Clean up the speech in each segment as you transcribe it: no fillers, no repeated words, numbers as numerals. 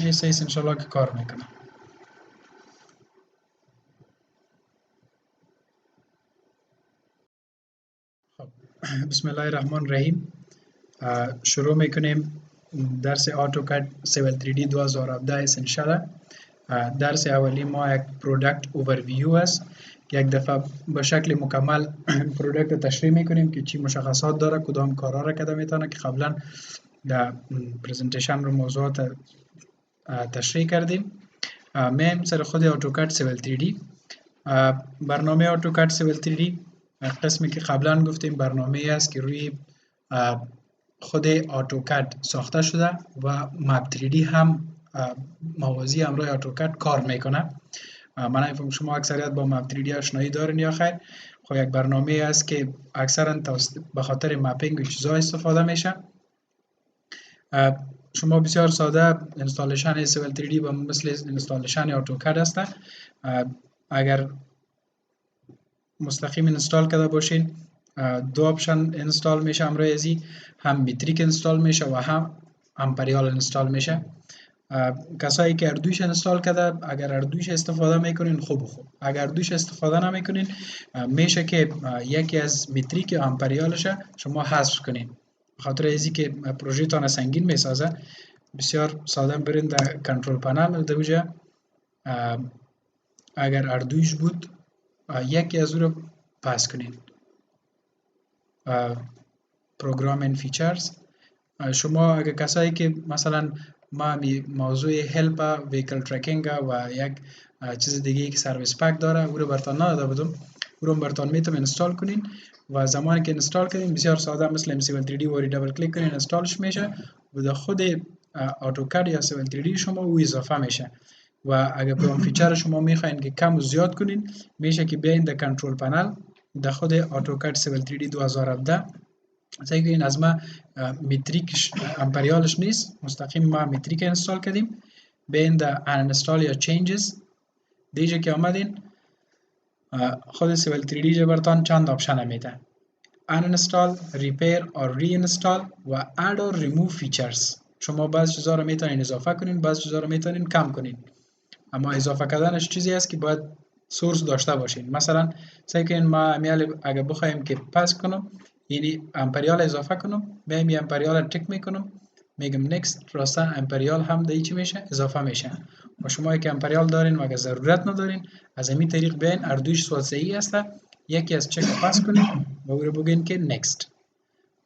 میسه انشالله که کار میکنه. خب بسم الله الرحمن الرحیم. شروع میکنیم درس آتوکاد سیول 3D 2017 اسنشال. درس اولی ما یک پروداکت اوورویو است که یک دفعه به شکل مکمل پروداکت تشریح میکنیم که چی مشخصات داره، کدام کارا را کرده میتونه که قبلا در پرزنتیشن رو موضوعات تشریح کردیم. میم سر خود آتوکاد سیول 3D. برنامه آتوکاد سیول 3D قسمی که قبلا گفتیم برنامه است که روی خود آتوکاد ساخته شده و مپ 3D هم موازی همراه آتوکاد کار میکنه. من نمی‌فهمم شما اکثریت با مپ 3D آشنایی دارین یا خیر. خب یک برنامه است که اکثرا به خاطر مپینگ و چیزا استفاده میشه. شما بسیار ساده اینستالیشن سیول 3D با مثل اینستالیشن آتوکاد است. اگر مستقیم اینستال کرده باشین دو آپشن اینستال میشه همراه ازی، هم میتریک اینستال میشه و هم امپریال اینستال میشه. کسایی که اردویش اینستال کرده اگر اردویش استفاده میکنین خوب، اگر اردویش استفاده نمیکنین میشه که یکی از میتریک یا امپریالش شما حذف کنین، خاطر ازی که پروژه تان سنگین میسازه. بسیار ساده برین در کنترل پنل دوجه اگر اردویش بود یکی از او رو پاس کنین. پروگرامینگ فیچرز شما اگر کسایی که مثلا ما موضوع هلپ ویکل ترکینگ و یک چیز دیگه که سرویس پک داره او رو براتون نداده بودم، او رو براتون میتونم اینستال کنین و زمانی که اینستال کنین بسیار ساده مثل سیول 3D وری دبل کلیک کنین اینستالش میشه و در خود آتوکاد یا سیول 3D شما او اضافه میشه. و اگر کدام فیچر شما میخواین که کم و زیاد کنین میشه که بیاین در کنترل پنل در خود آتوکاد سیول 3D 2017 مثلا که این از ما میتریکش امپریالش نیست، مستقیم ما میتریک اینستال کردیم. بیاین در انستال یا چینجز دیجا که آمدین خود سیول 3D براتون چند آپشن میده: انستال، ریپیر اور ری انستال و اد اور ریموو فیچرز. شما بعض چیزا رو میتونین اضافه کنین، بعض چیزا رو میتونین کم کنین، اما اضافه کردنش چیزی است که باید سورس داشته باشین. مثلا سعی کنین ما اگر بخوایم که پاس کنم یعنی امپریال اضافه کنم، میام امپریال تک میکنم میگم نکست، راستا امپریال هم دیگه چی میشه اضافه میشه. و شما که امپریال دارین و اگر ضرورت ندارین از این طریق بیاین اردویش صورت صحیح است یکی از چک پاس کنین و او رو بگین که نکست.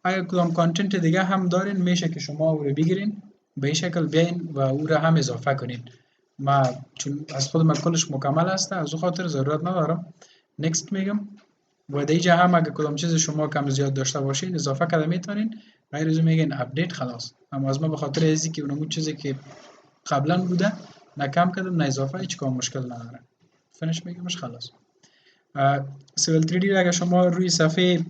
اگر کدام کانتنت دیگه هم دارین میشه که شما او رو بگیرین به این شکل بیاین و او رو هم اضافه کنین. ما چون از خودم کلش مکمل است از او خاطر ضرورت ندارم نکست میگم و دیجا هم اگه کدام چیز شما کم زیاد داشته باشین اضافه کرده میتونین، غیر از میگین اپدیت خلاص. اما از ما به خاطر ازی که اونمون چیزی که قبلا بوده نه کم کردم نه اضافه هیچ کام مشکل نداره، فینیش میگمش خلاص. سیول 3D اگه شما روی صفحه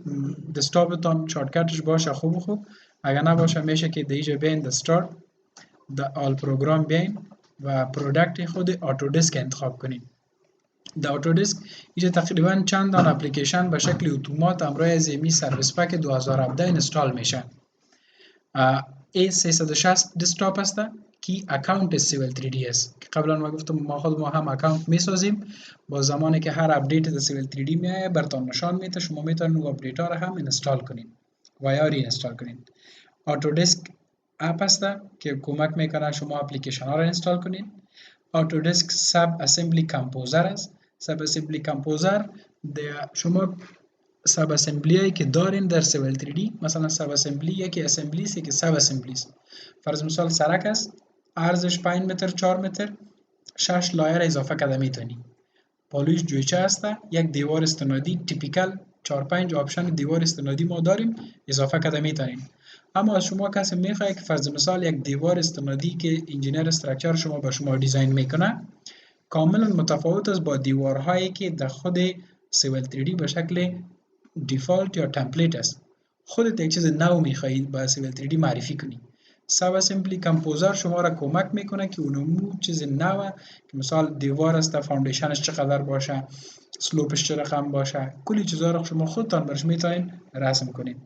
دسکتاپتون شارتکتش باشه خوب، اگه نباشه میشه که دیجا بیاین دستارت د آل پروگرام بیاین و پروداکت خود آتودسک انتخاب کنین. در آتودسک اینجا تقریبا چند تا اپلیکیشن به شکل اتومات همراه از می سرویس پک 2017 اینستال میشن. A360 دسکتاپ است که اکانت سیول 3D است که قبلا ما گفتم ما خود ما هم اکانت میسازیم. با زمانی که هر اپدیت سیول 3D میایه براتون نشان میده، شما میتونید اون اپدیت ها رو هم اینستال کنین و یا ری اینستال کنین. آتودسک اپ است که کمک میکنه شما اپلیکیشن ها رو اینستال کنین. آتودسک سب اسمبلی کامپوزر است. سب اسمبلی کامپوزر شما سب اسمبلی هایی که دارین در سیول 3D، مثلا سب اسمبلی یکی اسمبلی است که سب اسمبلی است. فرض مثال سرک است، عرضش 5 متر 4 متر 6 لایر اضافه کرده میتونی. پالویش جویچه است، یک دیوار استنادی تیپیکال 4-5 آپشن دیوار استنادی ما داریم اضافه کرده میتونین. اما از شما کسی میخواد که فرض مثال یک دیوار استنادی که انجینیر استراکچر شما به شما دیزاین میکنه کاملا متفاوت است با دیوارهایی که در خود سیول 3D به شکل دیفالت یا تمپلیت است. خودت یک چیز نو میخواهید با سیول 3D معرفی کنی. سب اسمبلی کامپوزر شما را کمک میکنه که اونمو چیز نو که مثال دیوار است فاندیشنش چقدر باشه، سلوپش چه رقم باشه، کلی چیزا رو شما خودتان برش میتونین رسم کنین.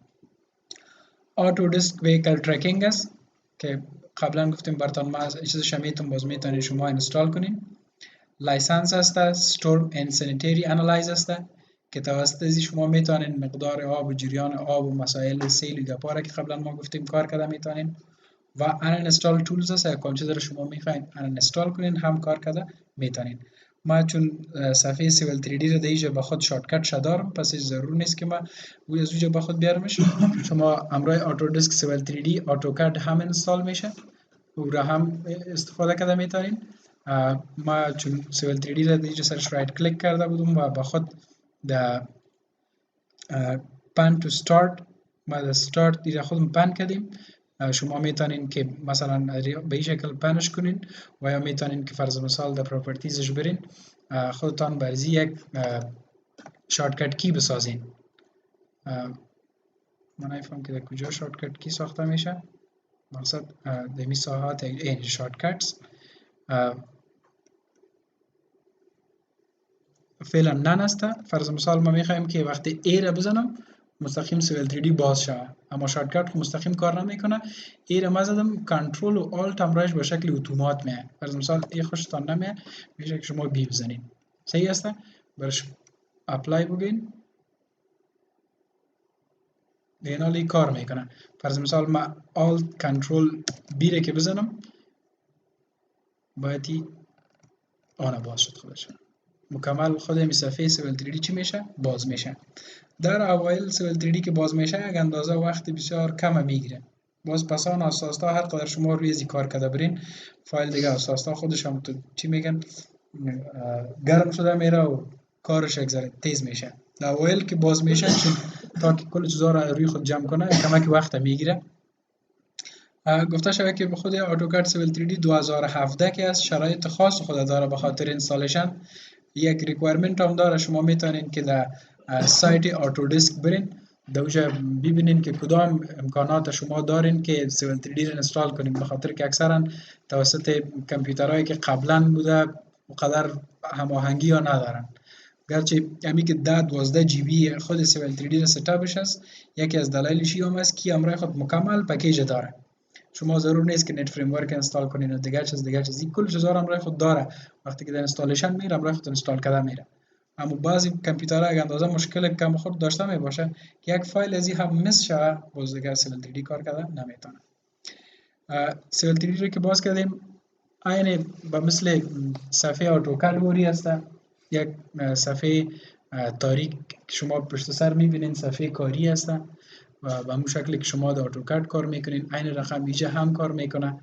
آتودسک ویکل ترکینگ است که قبلا گفتیم براتون ما از چیزش میتون باز میتونید شما اینستال کنین. لایسنس است، استورم اند سانیتری انالایز است که توسط ازی شما میتونین مقدار آب و جریان آب و مسائل سیل و گپاره که قبلا ما گفتیم کار کرده میتونین. و ان انستال تولز است، یک چیزی رو شما میخواین ان انستال کنین هم کار کرده میتونین. ما چون صفحه سیول 3D رو دیجا با خود شارتکت دارم، پس ضرور نیست که ما وی از اونجا با خود بیارمش. شما امروی آتودسک سیول 3D آتوکاد هم انستال میشه او را هم استفاده کرده میتونین. ما چون سیول 3D را دیجا سرش رایت کلیک کرده بودم و با خود در پن تو start ما در start دیگه خودم پن کردیم. شما میتونین که مثلا به این شکل پنش کنین و یا میتونین که فرض مثال در پراپرتیزش برین خودتان برزی یک شارتکت کی بسازین. من نفهم که در کجا شارتکت کی ساخته میشه، مقصد دمی ساحات این شارتکتس فعلا نن است. فرض مثال ما میخوایم که وقتی ای را بزنم مستقیم سیول 3D باز شود، اما شارتکت مستقیم کار نمیکنه. ای را ما زدم کنترل و آلت امرش به شکل اتومات میه. فرض مثال ای خوشتان نمیه میشه که شما بی بزنین. صحیح است؟ برش اپلای بگین اینالی کار میکنه. فرض مثال ما آلت کنترل بی را که بزنم باید آن باز شد خودش مکمل. خود می صفحه سیول 3D چی میشه؟ باز میشه. در اوایل سیول 3D که باز میشه یک اندازه وقت بسیار کم میگیره. باز پسان اساسا هر قدر شما روی ازی کار کرده برین فایل دیگه اساسا خودش هم تو چی میگن گرم شده میره و کارش یک ذره تیز میشه. در اوایل که باز میشه چون تا که کل چیزا رو روی خود جمع کنه کمک وقت میگیره. گفته شده که به خود آتوکاد سیول 3D 2017 که از شرایط خاص خود داره به خاطر اینستالیشن یک ریکوایرمنت هم داره. شما میتونین که در سایت آتودسک برین دوجه ببینین که کدام امکانات شما دارین که سیول 3D رو انستال کنین، به خاطر که اکثرا توسط کامپیوترهایی که قبلا بوده قدر هماهنگی ها ندارن. گرچه امی که 12 جی بی خود سیول 3D رو ستاپش است، یکی از دلایلش هم است که امرای خود مکمل پکیج داره. شما ضرور نیست که نت فریم ورک انستال کنین و دیگر چیز کل چیزا هم رای خود داره. وقتی که در اینستالیشن میره رای خود اینستال کرده میره. اما بعضی کامپیوترها اگه اندازه مشکل کم خود داشته می باشه که یک فایل ازی هم مس شوه باز دیگر سیول 3D کار کرده نمیتونه. سیول 3D رو که باز کردیم عین با مثل صفحه آتوکاد وری است، یک صفحه تاریک شما پشت سر میبینین صفحه کاری است و به همون شکلی که شما در آتوکاد کار میکنین عین رقم اینجا هم کار میکنه،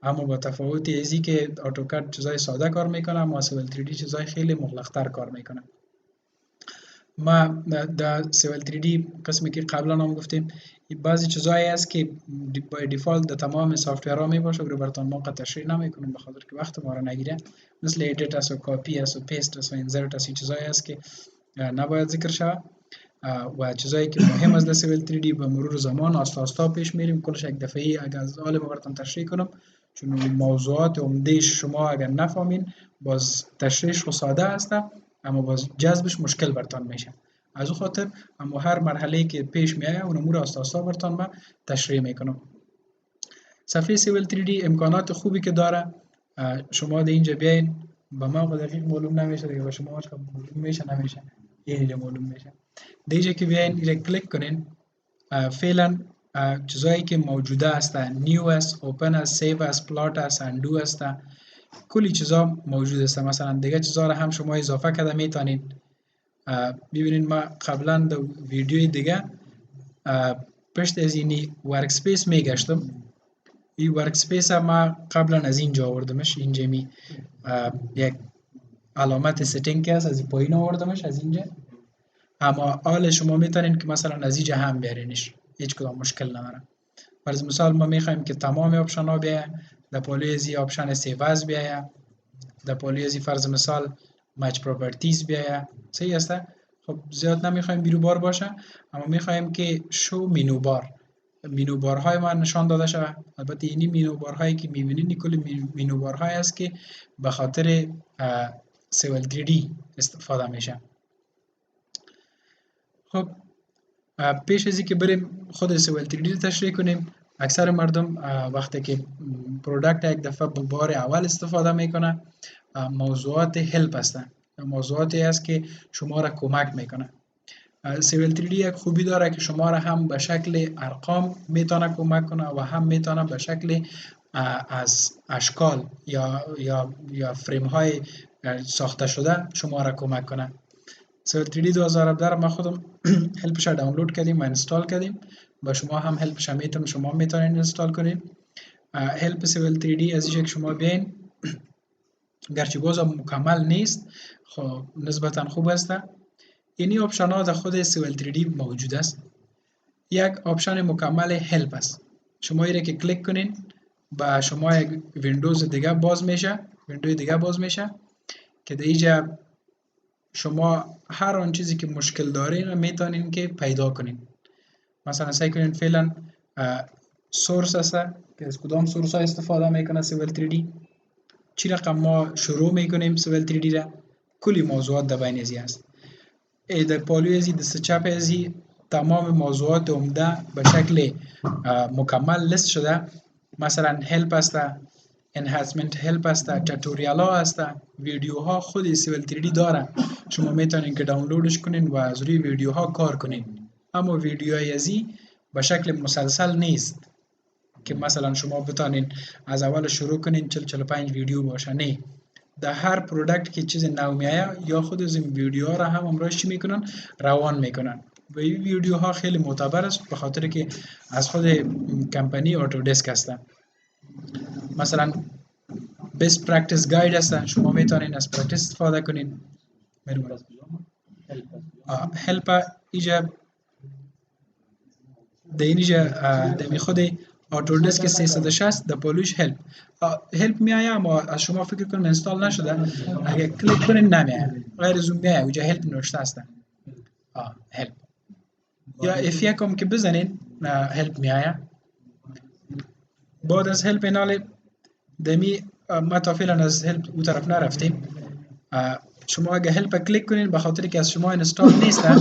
اما با تفاوت ازی که آتوکاد چیزای ساده کار میکنه اما سیول 3D چیزای خیلی مغلق‌تر کار میکنه. ما در سیول 3D قسمی که قبلا هم گفتیم بعضی چیزایی هست که با دیفالت در تمام سافتورها می باشه و براتون ما تشریح نمیکنیم به خاطر که وقت ما را نگیره، مثل ایدیت است و کاپی است و پیست است و اینسرت است. چیزایی هست که نباید ذکر شود و چیزایی که مهم است در سیول 3D به مرور زمان آستا پیش میریم. کلش یک دفعه اگر از حال براتون تشریح کنم چون موضوعات عمدهش شما اگر نفهمین باز تشریحش خود ساده است اما باز جذبش مشکل براتون میشه. از او خاطر اما هر مرحله که پیش میایه اون امور آستا براتون ما تشریح میکنم. صفحه سیول 3D امکانات خوبی که داره شما در اینجا بیاین با ما دقیق معلوم نمیشه دیگه، با شما معلوم میشه نمیشه اینجا معلوم میشه. دیگه که بیاین اینجا کلیک کنین فعلا چیزایی که موجوده است نیو است، اوپن است، سیو است، پلات است، اندو است، کلی چیزا موجود است. مثلا دیگه چیزا رو هم شما اضافه کرده میتونید. ببینید ما قبلا در ویدیوی دیگه پشت از اینی ورک سپیس میگشتم. این ورک سپیس ما قبلا از اینجا آوردمش، اینجا می یک علامت ستینگ که است از این پایین آوردمش از اینجا، اما حال شما میتونین که مثلا از اینجا هم بیارینش، هیچ کدام مشکل نداره. فرض مثال ما میخوایم که تمام آپشن ها بیایه، در پالی ازی آپشن سیو از بیایه، در پالی ازی فرض مثال مچ پراپرتیز بیایه. صحیح است؟ خب زیاد نمیخوایم بیرو بار باشه اما میخوایم که شو مینو بار، مینو بارهای ما نشان داده شود. البته اینی مینو بارهایی که میبینید کل مینو بارهایی است که به خاطر سیول 3D استفاده میشه. خب پیش ازی که بریم خود سیول 3D رو تشریح کنیم اکثر مردم وقتی که پروداکت یک دفعه به بار اول استفاده میکنه موضوعات هلپ هستند، موضوعاتی است که شما را کمک میکنه. سیویل 3D یک خوبی داره که شما را هم به شکل ارقام میتونه کمک کنه و هم میتونه به شکل از اشکال یا فریم های ساخته شده شما را کمک کنه. سیویل 3D 2017 را ما خودم هلپش را دانلود کردیم و انستال کردیم. با شما هم هلپش میتونم، شما میتونید انستال کنید. هلپ سیویل 3D از اینجا که شما بیاین، گرچه باز مکمل نیست، خب نسبتا خوب است. اینی آپشن ها در خود سیویل 3D موجود است. یک آپشن مکمل هلپ است. شما ایره که کلیک کنین با شما یک ویندوز دیگه باز میشه، ویندوز دیگه باز میشه که در اینجا شما هر آن چیزی که مشکل دارین میتونین که پیدا کنین. مثلا سعی کنین فعلا سورس است که از کدام سورس ها استفاده میکنه سیویل 3D، چی رقم ما شروع میکنیم سیویل 3D را، کلی موضوعات در بین ازی است. در پالوی ازی دست چپ ازی تمام موضوعات عمده به شکل مکمل لیست شده. مثلا هلپ است، انهانسمنت هلپ است، توتوریال ها است، ویدیو ها خود سیویل 3D داره. شما میتونین که دانلودش کنین و از روی ویدیو ها کار کنین. اما ویدیوهای ازی به شکل مسلسل نیست که مثلا شما بتانین از اول شروع کنین 40-45 ویدیو باشه. نه، در هر پروداکت که چیز نو میایه یا خود از این ویدیوها را هم امروز چی میکنن، روان میکنن و این ویدیوها خیلی معتبر است به خاطر که از خود کمپانی اتودسک هستن. مثلا بیست پرکتیس گاید هستن، شما میتونین از پرکتیس استفاده کنین. هلپ ایجا در اینجا در خود اتودسک 360 در پالوش هلپ میایه، اما از شما فکر کنم انستال نشده. اگر کلیک کنین نمیایه، غیر از اون میایه اونجا هلپ نوشته هستن. هلپ یا F1 هم که بزنین هلپ میایه. بعد از هلپ اینال دمی ما تا فعلا از هلپ اون طرف نرفتیم. شما اگه هلپ کلیک کنین به خاطر که از شما انستال نیسته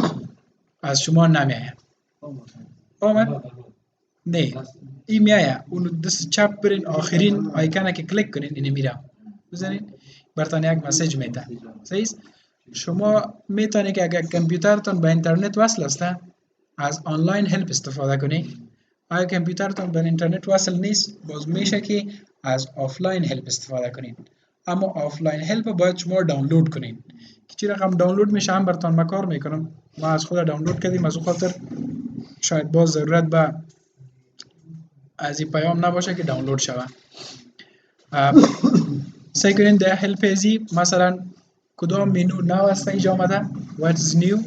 از شما نمیایه. آمد؟ نه، این میایه. اون دست چپ برین آخرین آیکانه که کلیک کنین اینه میره بزنین برتان یک مسیج میده. صحیح؟ شما میتونید که اگر کامپیوترتون به اینترنت وصل است از آنلاین هلپ استفاده کنید. اگر کامپیوترتون به اینترنت وصل نیست باز میشه که از آفلاین هلپ استفاده کنید. اما آفلاین هلپ باید شما دانلود کنید که چی رقم دانلود میشه هم برتان ما کار میکنم. ما از خود دانلود کردیم، از اون خاطر شاید باز ضرورت به از این پیام نباشه که دانلود شوه. سعی کنید در هلپ ازی مثلا کدام مینو نو است اینجا آمده، what's new،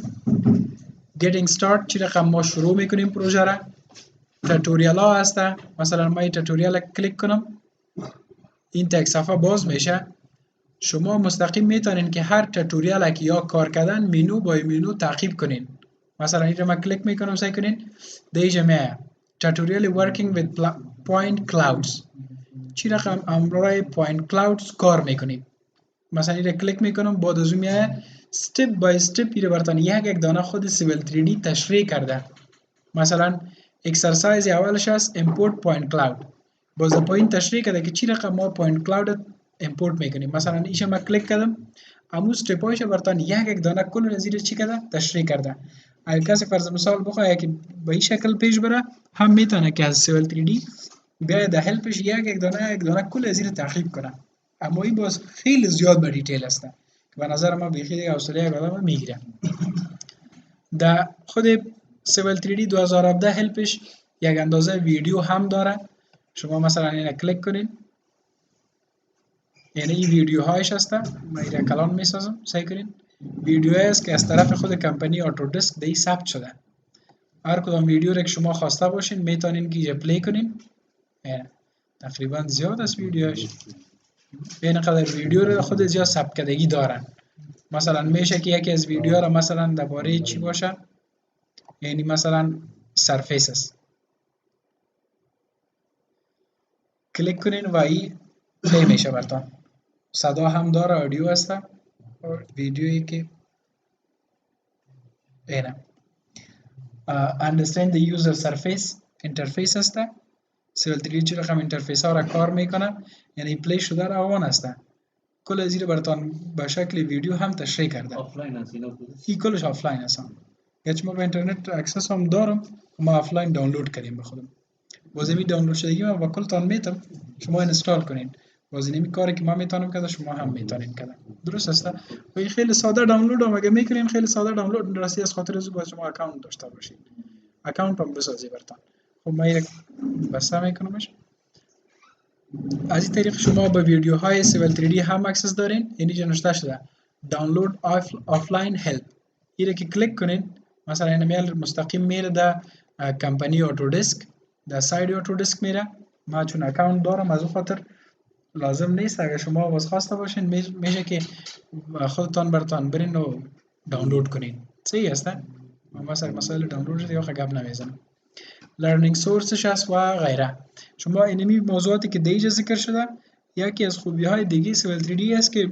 getting start، چی رقم ما شروع میکنیم پروژه را. توتوریال ها هست، مثلا ما این توتوریال کلیک کنم این تک صفحه باز میشه. شما مستقیم میتونین که هر توتوریال که یا کار کردن مینو با مینو تعقیب کنین. مثلا اینجا ما کلیک میکنم، سعی کنین دیجا میایه توتوریال working with point clouds، چی رقم امروی point clouds کار میکنیم. مثلا اینجا کلیک میکنم، بعد از اون میایه step by step ایره برتان یک دانه خود سیویل 3D تشریح کرده. مثلا اکسرسایز اولش است import point cloud، باز پایین تشریح کرده که چی رقم ما point cloud import میکنیم. مثلا ایشه ما کلیک کردم، امو استپایش برتان یک دانه کل نظیر چی کرده تشریح کرده. اگر کسی فرض مثال بخواه که به این شکل پیش بره هم میتونه که از سیویل 3D بیاید در هلپش یک دانه کل نظیر تعقیب کنه. اما این باز خیلی زیاد به دیتیل است که به نظر ما بیخی دیگه حوصله یک آدم میگیره. در خود سیویل 3D 2017 هلپش یک اندازه ویدیو هم داره. شما مثلا اینه کلیک کنین، یعنی این ویدیو هایش هسته. من ایره کلان میسازم، سعی کنین ویدیو است که از طرف خود کمپانی اتودسک دی ثبت شده. هر کدام ویدیو را که شما خواسته باشین میتونین که اینجا پلی کنین. تقریبا زیاد از ویدیوش این قدر ویدیو رو خود زیاد ثبت کردگی دارن. مثلا میشه که یکی از ویدیو را مثلا درباره چی باشه، یعنی مثلا سرفیس است، کلیک کنین و این پلی میشه برتان. صدا هم داره، آدیو هست و ویدیویی که اینه understand the user surface interface هست. سیول 3D چه رقم اینترفیس ها را کار میکنه، یعنی پلی شده روان است. کل از این براتان به شکل ویدیو هم تشریح کرده. آفلاین است اینا کجا؟ این کلش آفلاین است. گرچه ما به اینترنت اکسس هم دارم، ما آفلاین دانلود کردیم به خودم. باز می دانلود شدگی من با کلتان میتم شما اینستال کنین. باز نمی کاری که ما میتونم کرده شما هم میتونین کرده. درست است. و این خیلی ساده دانلود هم اگه میکنین خیلی ساده دانلود راستی از خاطر از باید شما اکانت داشته باشین. اکانت هم بسازی براتان. خب ما یک بسته میکنمش. از این طریق شما به ویدیوهای سیول 3D هم اکسس دارین. اینجا نوشته شده دانلود آفلاین هلپ. اینو که کلیک کنین مثلا این میل مستقیم میره در کمپانی اتودسک، در سایت اتودسک میره. ما چون اکانت دارم از اون خاطر لازم نیست. اگر شما باز خواسته باشین میشه که خودتان براتان برین و دانلود کنین. صحیح است؟ مثلا مسائل دانلود دیگه گپ نمیزنم. لرنینگ سورسش است و غیره. شما اینمی موضوعاتی که دیجا ذکر شده یکی از خوبی های دیگه سیول 3D است که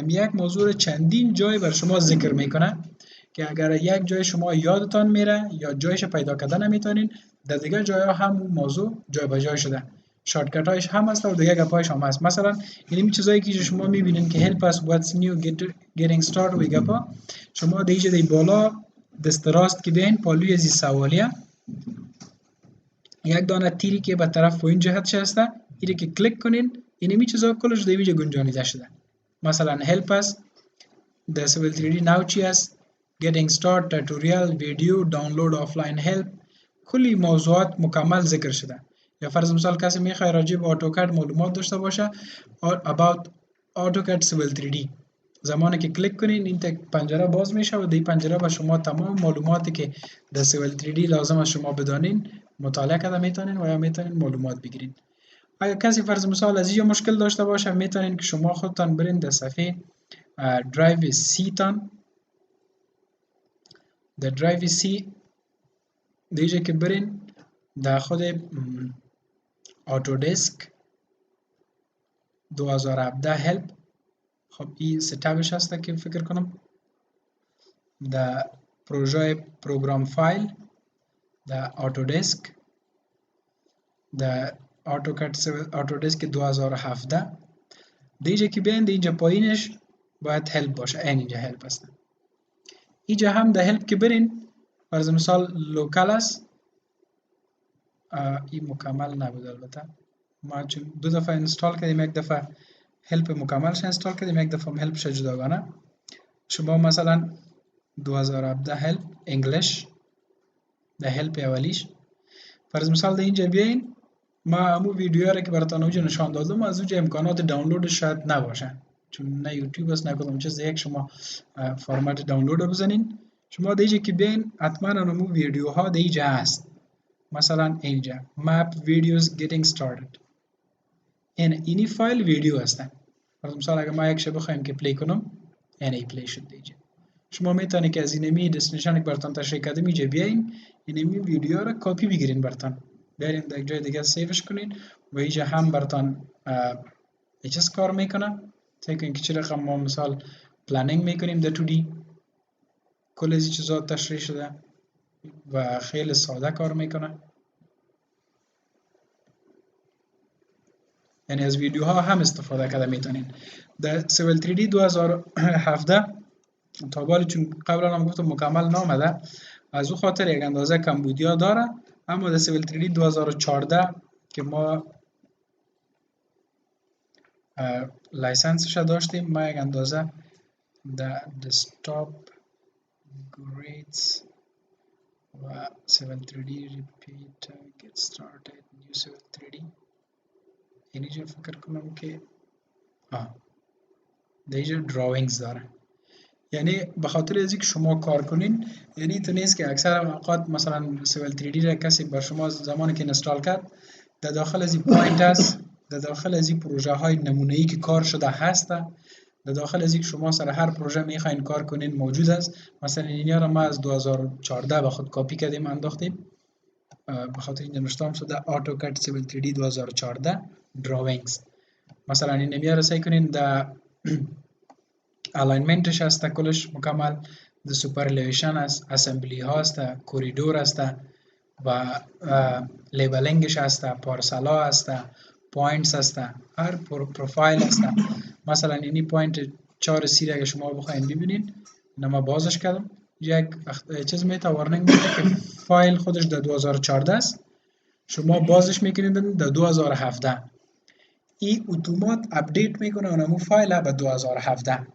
یک موضوع چندین جای بر شما ذکر میکنه که اگر یک جای شما یادتان میره یا جایش پیدا کردن نمیتونین، در دیگه جاها هم موضوع جای به جای شده. شارتکت هایش هم هست و دیگه گپایش هم هست. مثلا اینمی چیزایی که شما میبینین که help us what's new getting started with گپا، شما دیجا دی بالا دست راست که بین پالوی از سوالیه یک دانه تیری که به طرف پایین جهت هسته، اینی که کلیک کنین اینمی چیزا کلش در ویژه گنجانیده شده. مثلا help us the civil 3D now چی است، getting start tutorial video download offline help، کلی موضوعات مکمل ذکر شده. یا فرض مثال کسی میخواد راجع به اتوکاد معلومات داشته باشه about AutoCAD civil 3D، زمانی که کلیک کنین این پنجره باز میشه و در پنجره به شما تمام معلوماتی که در سیول 3D لازم است شما بدانین مطالعه کرده میتونین و یا میتونین معلومات بگیرین. اگر کسی فرض مثال از اینجا مشکل داشته باشه میتونین که شما خودتان برین در صفحه درایو سی تان، در درایو سی دیجا که برین در خود اتودسک 2017 هلپ. خب این ستاپش هسته که فکر کنم در پروژه پروگرام فایل در اتودسک در اتودسک 2017 دیجا که بیاین اینجا پایینش باید هلپ باشه. اینجا هلپ هست. اینجا هم در هلپ که برین فرض مثال لوکال است. این مکمل نبود البته، ما چون دو دفعه اینستال کردیم، یک دفعه هلپ مکملش اینستال کردیم، یک دفعه هلپش جداگانه. شما مثلا 2017 هلپ انگلیش در هلپ اولیش فرض مثال در اینجا بیاین، ما همون ویدیو را که براتون اونجا نشان دادم از اونجا امکانات دانلود شاید نباشه چون نه یوتیوب است نه کدوم چیز. یک شما فرمت دانلود رو بزنین، شما دیجا که بیاین حتما همون ویدیوها دیجا هست. مثلا اینجا map videos getting started اینی فایل ویدیو هستن. فرض مثال اگر ما یک شب بخوایم که پلی کنم این پلی شد دیجا. شما میتونید که از اینمی دستنیشانی که براتون تشریح کردم اینجا بیاین اینمی ویدیو را کپی بگیرین براتون برین در جای دیگه سیوش کنین و اینجا هم براتون چیز کار میکنه. فکر که چه رقم ما مثال پلانینگ میکنیم در 2D کل از چیزا تشریح شده و خیلی ساده کار میکنه. یعنی از ویدیوها هم استفاده کرده میتونین. در سیول 3D 2017 تا بالی چون قبلا هم گفتم مکمل نامده از او خاطر یک اندازه کمبودیا داره، اما در سیول 3D 2014 که ما لایسنسش داشتیم ما یک اندازه در دسکتاپ گریدز و سیول 3D repeat get started new سیول 3D اینجا فکر کنم که دیجا دراوینگز داره. یعنی به خاطر از اینکه شما کار کنین یعنی تو نیست که اکثر اوقات مثلا سیول 3D را کسی بر شما زمانی که اینستال کرد در داخل از این پوینت هست، در داخل از این پروژه های نمونه‌ای که کار شده هست، در داخل از اینکه شما سر هر پروژه میخواین کار کنین موجود است. مثلا اینیا را ما از 2014 به خود کپی کردیم انداختیم به خاطر اینجا نوشته شده AutoCAD Civil 3D 2014 drawings. مثلا این نمیاره سعی کنین در الاینمنتش هست کلش مکمل، در سوپرلیویشن است، اسمبلی هاست، کوریدور است و لیبلینگش هسته، پارسلا هسته، پوینتس هسته، هر پروفایل هسته. مثلا اینی پوینت 4 سی اگه شما بخواین ببینین، ما بازش کردم، یک چیز میته، وارنینگ میته که فایل خودش در 2014 است، شما بازش میکنید در 2017. این اتومات اپدیت میکنه اونمو فایل به 2017.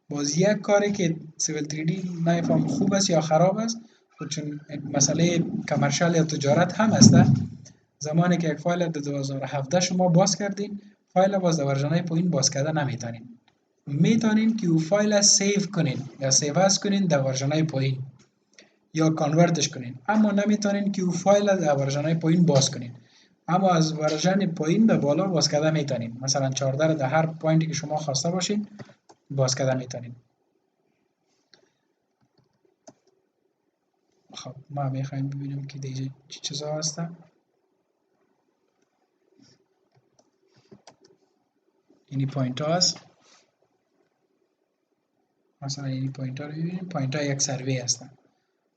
باز یک کاری که سیویل 3D نمیفهم خوب است یا خراب است، خود چون مسئله کمرشال یا تجارت هم است. زمانی که یک فایل در 2017 شما باز کردین، فایل باز در ورژن پایین باز کرده نمیتونین. میتونین که او فایل سیو کنین یا سیو از کنین در ورژن پایین یا کانورتش کنین، اما نمیتونین که او فایل در ورژن پایین باز کنین. اما از ورژن پایین به بالا باز کرده میتونین. مثلا 14 در هر پوینتی که شما خواسته باشین باز کرده میتونین. خب ما میخوایم ببینیم که دیگه چه چیزا هسته. اینی پوینت ها هست. مثلا اینی پوینت ها رو ببینیم، پوینت ها یک سروی هستن.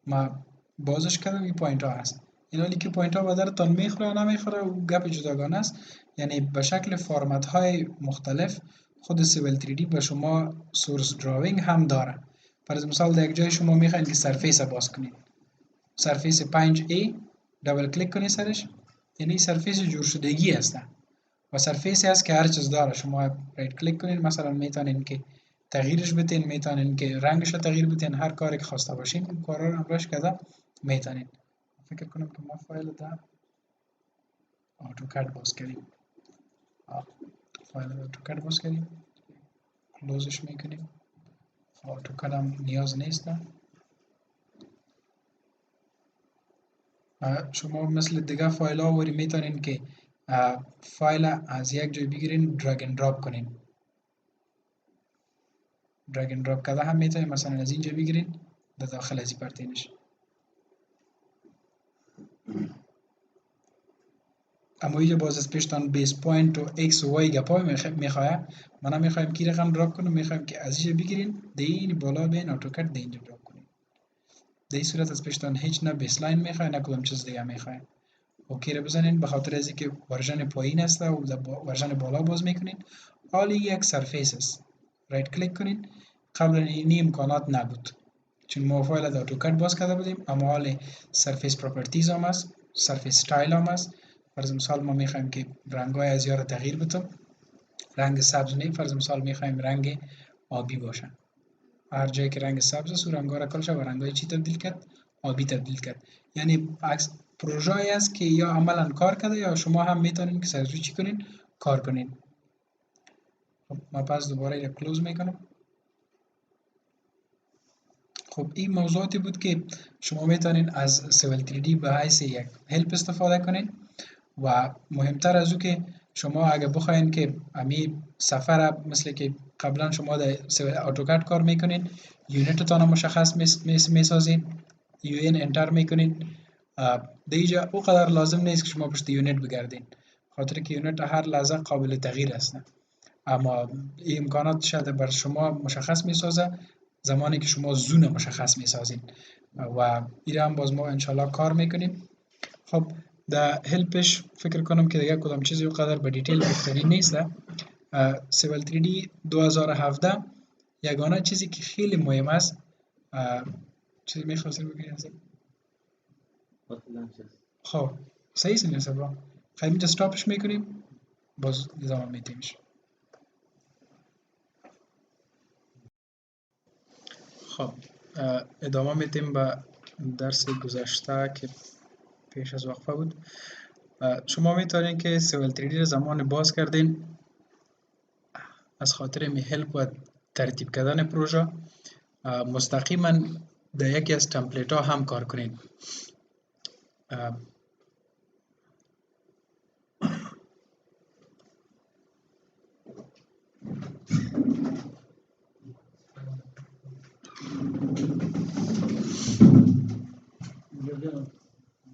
ما بازش کردم، این پوینت ها هست. این حالی که پوینت ها بدرتان میخوره و نمیخوره و گپ جداگانه است. یعنی به شکل فرمت های مختلف خود سیویل 3D به شما سورس دراوینگ هم داره. فرض مثال در یک جای شما میخواین که سرفیس باز کنید، سرفیس 5A دبل کلیک کنید سرش، یعنی سرفیس جور شدگی هست و سرفیسی هست که هر چیز داره. شما رایت کلیک کنید، مثلا میتونین که تغییرش بدین، میتونین که رنگش رو تغییر بدین، هر کاری که خواسته باشین این کارا رو امروش کرده میتونین. فکر کنم که ما فایل در آتوکاد باز کردیم. فایل آتوکاد باز کردیم، کلوزش میکنیم. آتوکاد هم نیاز نیست. شما مثل دیگه فایل ها وری میتونین که فایل از یک جای بگیرین درگ اند دراپ کنین. درگ اند دراپ کرده هم میتونین، مثلا از اینجا بگیرین در داخل از این پرتینش. اما اینجا باز از پیشتان بیس پوینت و ایکس و وای گپا میخواه. ما نمیخوایم کی رقم دراپ کنیم، میخوایم که از اینجا بگیرین دین بالا بین آتوکاد ده اینجا دراپ کنین. در این صورت از پیشتان هیچ نه بیس لاین میخواه نه کدام چیز دیگه میخواه. اوکی رو بزنین، به خاطر از اینکه ورژن پایین است و ورژن بالا باز میکنین. حالی یک سرفیس است، رایت کلیک کنین. قبل این امکانات نبود چون ما فایل در آتوکاد باز کرده بودیم، اما حال سرفیس پراپرتیز هم است، سرفیس استایل هم است. فرض مثال ما میخوایم که رنگای از یار تغییر بدم، رنگ سبز نه، فرض مثال میخوایم رنگ آبی باشه. هر جایی که رنگ سبز است و رنگا را کلش و رنگای چی تبدیل کرد؟ آبی تبدیل کرد. یعنی عکس پروژه‌ای است که یا عملا کار کرده یا شما هم میتونین که سرچ چی کنین کار کنین. خب ما پس دوباره اینو کلوز میکنم. خب این موضوعاتی بود که شما میتونین از سیویل 3D به حیث یک هلپ استفاده کنین و مهمتر از او که شما اگه بخواین که امی سفر مثل که قبلا شما در آتوکاد کار میکنین، یونیتتان مشخص میسازین، یو این انتر میکنین، دیجا او قدر لازم نیست که شما پشت یونیت بگردین، خاطر که یونیت هر لحظه قابل تغییر است. اما این امکانات شاید بر شما مشخص میسازه زمانی که شما زون مشخص میسازین و این هم باز ما انشالله کار میکنیم. خب در هلپش فکر کنم که دیگه کدام چیزی قدر به دیتیل گفتنی نیست. سیویل 3D 2017 یگانه چیزی که خیلی مهم است، چیزی میخواستیم بگیم خب صحیح سنیسه با خیلی اینجا ستاپش میکنیم، باز ادامه میتیمش. خب ادامه میتیم به درس گذشته که پیش از وقفه بود. شما میتونین که سیویل 3D رو زمان باز کردین از خاطر می هلپ و ترتیب کردن پروژه مستقیما در یکی از تمپلیت ها هم کار کنین.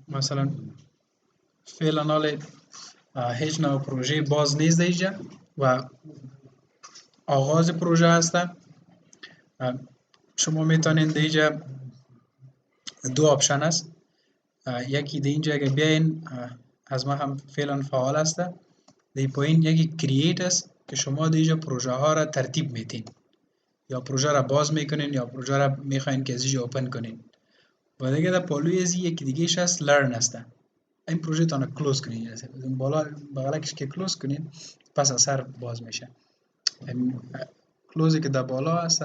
مثلا فعلا حال هیچ نوع پروژه باز نیست اینجا و آغاز پروژه هسته. شما میتونین اینجا دو آپشن است، یکی در اینجا اگه بیاین از ما هم فعلا فعال است. در پایین یکی کرییت است که شما در اینجا پروژه ها را ترتیب میتین یا پروژه را باز میکنین یا پروژه را میخواین که از اینجا اوپن کنین. و دیگه در پالوی از یکی دیگه است لرن است. این پروژه تان کلوز کنین، بالا بغلکش که کلوز کنین پس اثر باز میشه. کلوزی که در بالا است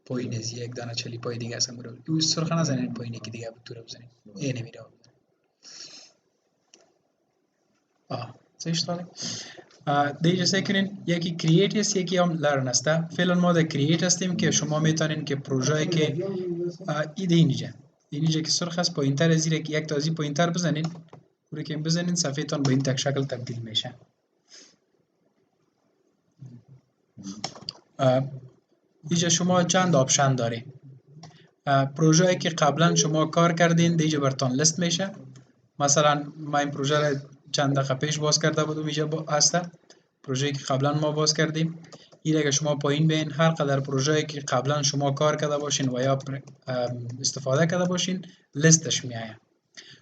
پایین از یک دانه چلی پای دیگه است. او سرخ نزنین پایینی که دیگه بتوره بزنین. این نمیره. صحیح. دیگه سعی کنین یکی کرییت است یکی هم لرن است. فعلا ما در کرییت هستیم که شما میتونین که پروژه‌ای که اینجا که سرخ است پایینتر از زیر یک تازی پایینتر بزنین. روی که بزنین صفحه تان به این تک شکل تبدیل میشه. اینجا شما چند آپشن داری. پروژه‌ای که قبلا شما کار کردین دیگه براتون لیست میشه. مثلا ما این پروژه را چند دقیقه پیش باز کرده بودم اینجا هست. پروژه‌ای که قبلا ما باز کردیم. این اگه شما پایین بین هر قدر پروژه‌ای که قبلا شما کار کرده باشین و یا استفاده کرده باشین لیستش میایه.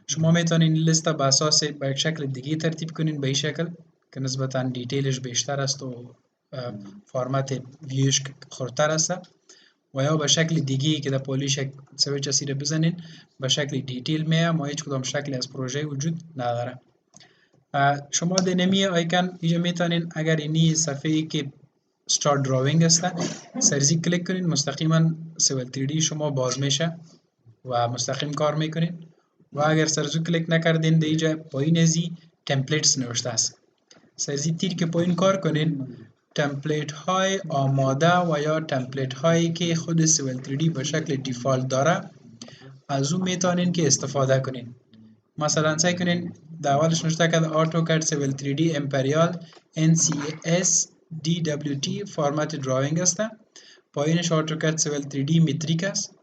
شما میتونین لیست به اساس به یک شکل دیگه ترتیب کنین به این شکل که نسبتا دیتیلش بیشتر است و فرمت ویوش خردتر است و یا به شکل دیگه که در پولیش سویچ اسیر بزنین به شکل دیتیل میه ما هیچ کدام شکلی از پروژه وجود نداره. شما در نمی آیکن اینجا میتونین اگر اینی صفحه‌ای که start drawing است سرزی کلیک کنین مستقیما سیول 3D شما باز میشه و مستقیم کار میکنین و اگر سرزو کلیک نکردین در اینجا پایین ازی تمپلیتس نوشته است. سرزی تیر که پایین کار کنین تمپلیت های آماده و یا تمپلیت هایی که خود سیول 3D به شکل دیفالت داره از اون میتونین که استفاده کنین. مثلا سعی کنین در اولش نوشته که AutoCAD Civil 3D Imperial NCS DWT فرمت دراوینگ است. پایینش AutoCAD Civil 3D متریک است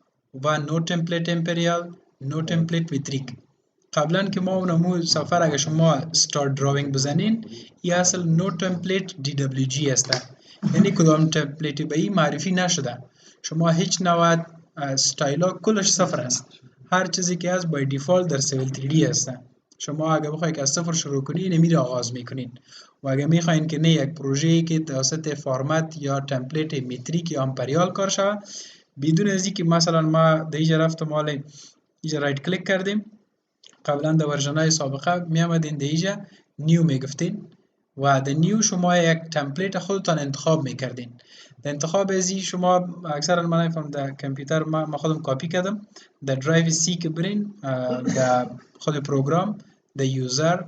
و نو تمپلیت امپریال نو تمپلیت متریک. قبلا که ما اونمو سفر اگه شما استارت دراوینگ بزنین این اصل نو تمپلیت DWG است. یعنی کدام تمپلیت به این معرفی نشده. شما هیچ نوع استایلا کلش صفر است. هر چیزی که از بای دیفالت در سیول 3D است. شما اگه بخواید که از صفر شروع کنین نمیره آغاز میکنین و اگه میخواین که نه یک پروژه‌ای که توسط فرمت یا تمپلیت متریک یا امپریال کار شود بدون از اینکه مثلا ما در اینجا رفتم مال اینجا رایت کلیک کردیم قبلا در ورژن‌های سابقه می آمدین در اینجا نیو میگفتین و در نیو شما یک تمپلیت خودتان انتخاب میکردین. در انتخاب ازی شما اکثرا من نفهم در کامپیوتر ما خودم کپی کردم در درایو سی که برین در خود پروگرام در یوزر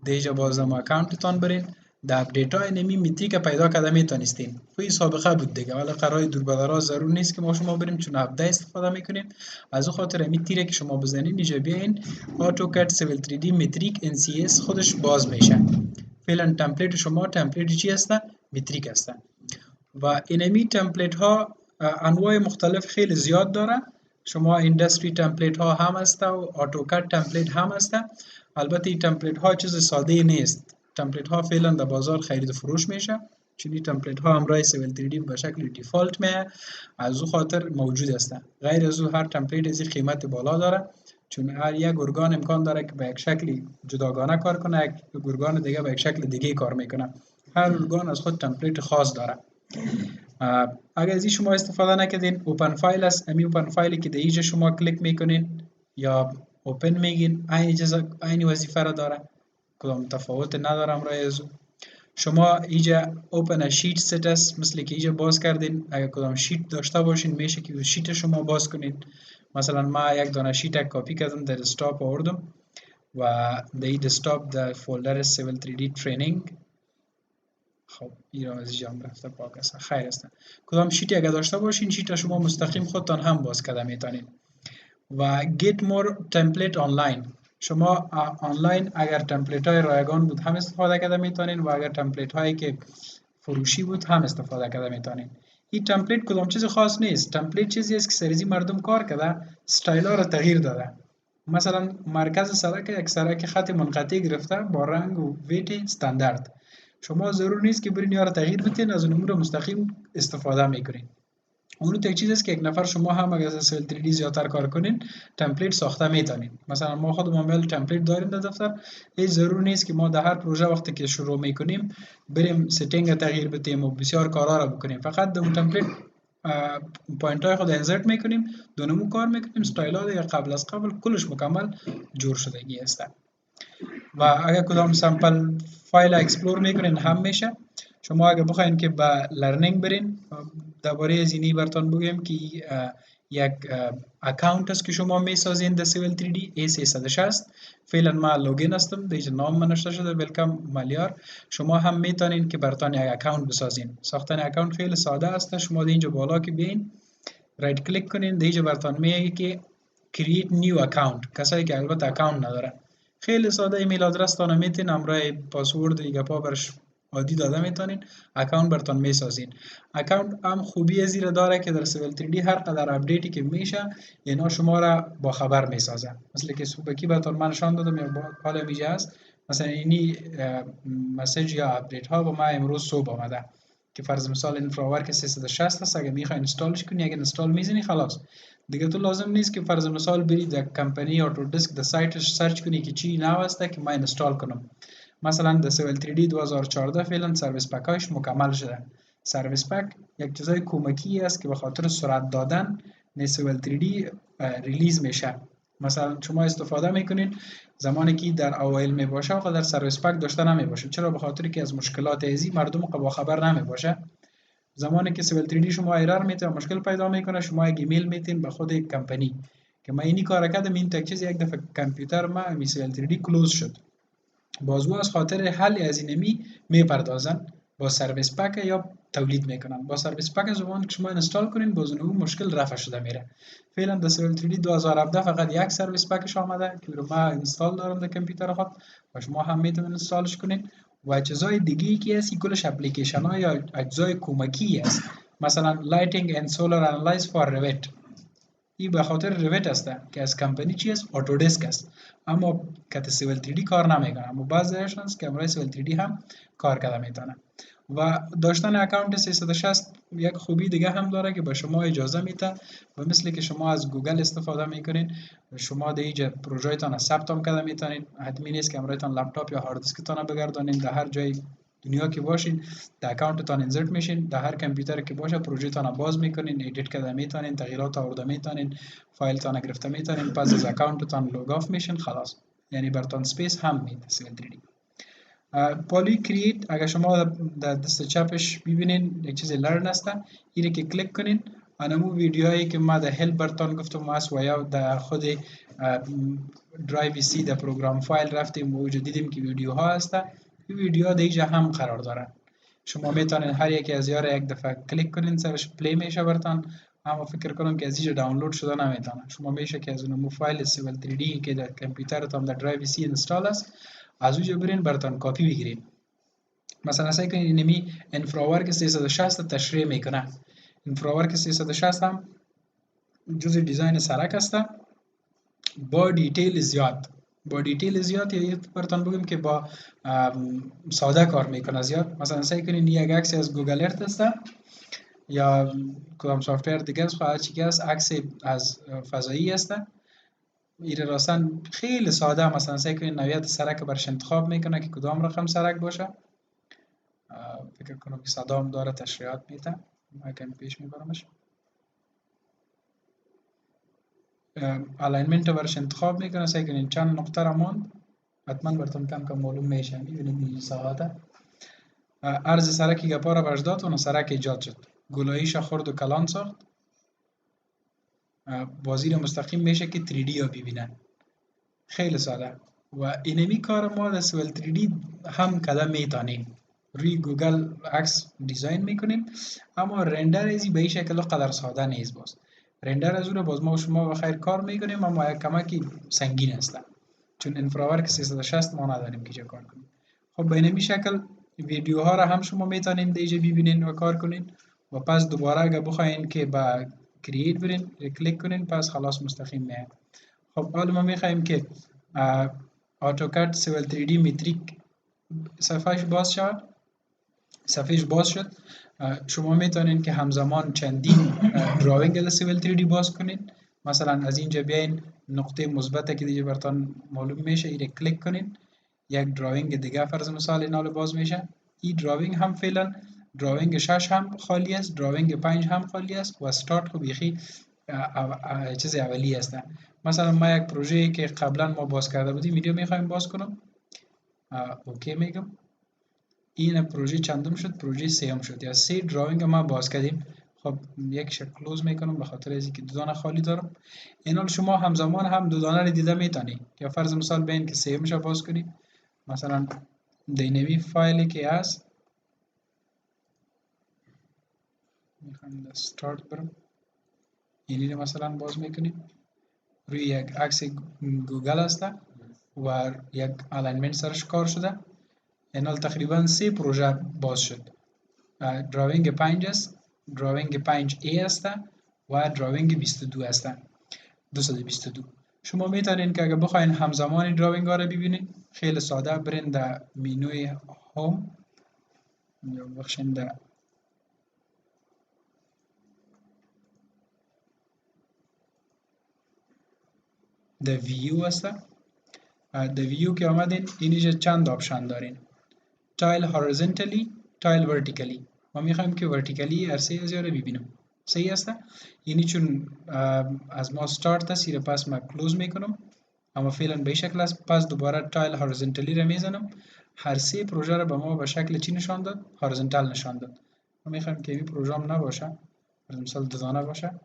در اینجا بازم اکانتتان برین در اپدیت های نمی متریک پیدا کرده میتونستین. این سابقه بود دیگه ولی قرار دور به دراز ضرور نیست که ما شما بریم چون اپدیت استفاده میکنیم. از اون خاطر امی تیره که شما بزنین اینجا بیاین AutoCAD Civil 3D متریک NCS خودش باز میشه. فعلا تمپلیت شما تمپلیت چی هستن؟ متریک هستن و اینمی تمپلیت ها انواع مختلف خیلی زیاد داره. شما ایندستری تمپلیت ها هم هسته و AutoCAD تمپلیت هم هسته. البته این تمپلیت ها چیز ساده نیست. تمپلیت ها فعلا در بازار خرید و فروش میشه چون این تمپلیت ها همراه سیول 3D به شکل دیفالت میه از او خاطر موجود هستن. غیر از او هر تمپلیت از قیمت بالا داره چون هر یک ارگان امکان داره که به یک شکل جداگانه کار کنه یک ارگان دیگه به یک شکل دیگه کار میکنه. هر ارگان از خود تمپلیت خاص داره. اگر از این شما استفاده نکردین اوپن فایل است. امی اوپن فایلی که در اینجا شما کلیک میکنین یا اوپن میگین عین وظیفه را داره کدام تفاوت ندارم رای از شما اینجا اوپن شیت ست است مثل که اینجا باز کردین اگر کدام شیت داشته باشین میشه که شیت شما باز کنین. مثلا ما یک دانه شیت کپی کردم در دسکتاپ آوردم و در این دسکتاپ در فولدر سیول 3D ترینینگ خب ایران از اینجا رفته پاک است خیر است. کدام شیتی اگر داشته باشین شیت شما مستقیم خودتان هم باز کرده میتونین. و get more template online شما آنلاین اگر تمپلیت های رایگان بود هم استفاده کرده میتونین و اگر تمپلیت هایی که فروشی بود هم استفاده کرده میتونین. این تمپلیت کدام چیز خاص نیست. تمپلیت چیزی است که سریزی مردم کار کرده استایل ها را تغییر داده. مثلا مرکز سرک یک سرک خط منقطع گرفته با رنگ و ویت استاندارد. شما ضرور نیست که برین یا را تغییر بدین از اون رو مستقیم استفاده میکنین. اون یک چیزی است که یک نفر شما هم اگر از سیول 3D زیادتر کار کنین تمپلیت ساخته میتونین. مثلا ما خودمون میل تمپلیت داریم در دفتر، هیچ ضرور نیست که ما در هر پروژه وقتی که شروع میکنیم بریم ستینگ تغییر بدیم و بسیار کارا را بکنیم. فقط در اون تمپلیت پوینت های خود انسرت میکنیم، دونمو کار میکنیم، استایل ها دیگه قبل از قبل کلش مکمل جور شدگی است. و اگر کدام سامپل فایل اکسپلور میکنین هم میشه. شما اگر بخواین که به لرنینگ برین درباره از اینی براتون بگم که یک اکاونت است که شما میسازین در سیول 3D A360. فعلا ما لوگین هستم، دیگه نام من نوشته شده ویلکام مالیار. شما هم میتونین که براتون یک اکاونت بسازین. ساختن اکاونت خیلی ساده است. شما اینجا بالا که بیاین رایت کلیک کنین، دیگه براتون میگه که کرییت نیو اکاونت. کسایی که البته اکاونت نداره خیلی ساده ایمیل آدرس تان میتین، همراه پاسورد دیگه پا برش عادی داده میتونین اکاونت براتون میسازین. اکاونت هم خوبی زیر داره که در سیول 3D هر قدر اپدیتی که میشه اینا شما را با خبر میسازه. مثل که صبحکی براتون من نشان دادم یا حالا میجه است، مثلا اینی مسیج یا اپدیت ها با ما امروز صبح آمده که فرض مثال انفراورک 360 هست. اگه میخوای انستالش کنی، اگه انستال میزنی خلاص دیگه تو لازم نیست که فرض مثال برید در کمپانی اتودسک در سایتش سرچ کنی که چی نو هسته که ما انستال کنم. مثلا در سیول 3D 2014 فعلا سرویس پک هاش مکمل شده. سرویس پک یک چیزای کمکی است که به خاطر سرعت دادن سیول 3D ریلیز میشه. مثلا شما استفاده میکنین زمانی که در اوایل می باشه و در سرویس پک داشته نمی باشه. چرا؟ به خاطر که از مشکلات ازی مردم با خبر نمی باشه. زمانی که سیول 3D شما ایرار میته و مشکل پیدا میکنه، شما یک ایمیل میتین به خود کمپانی که ما اینی کار کردم، این تک چیز یک دفعه کامپیوتر ما می سیول 3D کلوز شد. بازو از خاطر حل از اینمی میپردازن با سرویس پک یا تولید میکنن. با سرویس پک زمان که شما اینستال کنین بازو اون مشکل رفع شده میره. فعلا در سیول 3D 2017 فقط یک سرویس پکش آمده که رو ما اینستال دارم در کامپیوتر خود و شما هم میتونین اینستالش کنین. و چیزای دیگه که هست کلش اپلیکیشن ها یا اجزای کمکی است. مثلا لایتینگ اند سولار انالایز فور رویت، این به خاطر رویت است که از کمپانی چی است؟ اتودسک است. اما که سیول 3D کار نمیکنه، اما بعضیش هست که امروز سیول 3D هم کار کرده میتونه. و داشتن اکانت 360 یک خوبی دیگه هم داره که به شما اجازه میده و مثل که شما از گوگل استفاده میکنین شما در اینجا پروژهتان ثبت هم کرده میتونین. حتمی نیست که امروزتان لپتاپ یا هارد دیسکتان بگردانین، در هر جای دنیا که باشین در اکانتتان انسرت میشین، در هر کامپیوتر که باشه پروژهتان باز میکنین، ادیت کرده میتونین، تغییرات آورده میتونین، فایل تان گرفته میتونین، پس از اکانتتان لوگ آف میشین خلاص. یعنی براتون سپیس هم میده سیول 3D. پالی کرییت اگر شما در دست چپش ببینین یک چیز لرن است، اینه که کلیک کنین انمو ویدیوهایی که ما در هلپ براتون گفتم است و یا در خود درایو سی در پروگرام فایل رفتیم و دیدیم که ویدیوها هست. این ویدیوها در اینجا هم قرار دارن. شما میتونین هر یکی از یار یک دفعه کلیک کنین سرش پلی میشه براتون. اما فکر کنم که از اینجا دانلود شده نمیتونه. شما میشه که از اون فایل سیول 3D که در کامپیوترتون در درایو سی اینستال است از اونجا برین براتون کپی بگیرین. مثلا سعی کنین اینمی انفراورک 360 تشریح میکنه. انفراورک 360 هم جزء دیزاین سرک است با دیتیل زیاد. با دیتیل زیاد یا براتون بگم که با ساده کار میکنه زیاد. مثلا سعی کنین یک عکس از گوگل ارت است یا کدام سافتور دیگه است، خواهد چی است عکس از فضایی است. ایره راستن خیلی ساده. مثلا سعی کنین نوعیت سرک برش انتخاب میکنه که کدام رقم سرک باشه. فکر کنم که صدام داره تشریحات میده، ما کمی پیش میبرمش. الاینمنت برش انتخاب میکنه، سعی کنین چند نقطه را ماند حتما براتون کم کم معلوم میشه. میبینید این ساعته عرض سرکی گپا را برش داد و سرک ایجاد شد. گلاییش خورد و کلان ساخت. بازی مستقیم میشه که 3D رو ببینن. خیلی ساده. و اینمی کار ما در سیول 3D هم کده میتونیم. روی گوگل عکس دیزاین میکنیم اما رندر ازی به این شکل قدر ساده نیست. باز رندر از اون باز ما و شما بخیر کار میکنیم اما یک کمکی سنگین است چون انفراورک 360 ما نداریم که کار کنیم. خب به اینمی شکل ویدیوها را هم شما میتونین دیجا ببینین و کار کنین و پس دوباره اگه بخواین که با کرییت برین کلیک کنین پس خلاص مستقیم میاد. خب حالا ما میخوایم که AutoCAD سیول 3D متریک صفحهش باز شود. صفحهش باز شد. شما میتونین که همزمان چندین دراینگ از سیویل 3D باز کنین. مثلا از اینجا بیاین نقطه مثبت که دیگه براتون معلوم میشه ایره کلیک کنین، یک دراینگ دیگه فرض مثال این حال باز میشه. این دراینگ هم فعلا دراینگ 6 هم خالی است، دراینگ 5 هم خالی است و استارت خب بیخی چیز اولی هستن. مثلا ما یک پروژه که قبلا ما باز کرده بودیم ویدیو میخوایم باز کنم. اوکی میگم. این پروژه چندم شد؟ پروژه سیام شد. یا سه دراینگ ما باز کردیم. خب یکش کلوز میکنم به خاطر از اینکه دو دانه خالی دارم. این حال شما همزمان هم دو دانه رو دیده میتونی. یا فرض مثال بین که سیامش باز کنی، مثلا دینامی فایلی که هست میخوام استارت برم، اینی رو مثلا باز میکنیم. روی یک عکس گوگل هست و یک الاینمنت سرش کار شده. این حال تقریبا سه پروژه باز شد. دراینگ 5 است، دراینگ 5A است و دراینگ 22 است. 222. شما میتونین که اگه بخواین همزمان دراینگ ها رو ببینین، خیلی ساده برین در مینوی هوم یا بخشین در ویو است. در ویو که آمدین اینجا چند آپشن دارین: تایل هورایزونتالی، تایل ورتیکالی. ما میخوایم که ورتیکالی عرصه از رو ببینم. صحیح است؟ یعنی چون از ما استارت است رو پس ما کلوز میکنم، اما فعلا به شکل است. پس دوباره تایل هورایزونتالی رو میزنم. هر سه پروژه رو به ما به شکل چی نشان داد؟ هورایزونتال نشان داد. ما میخوایم که این پروژه هم نباشه، مثلا دو دانه باشه.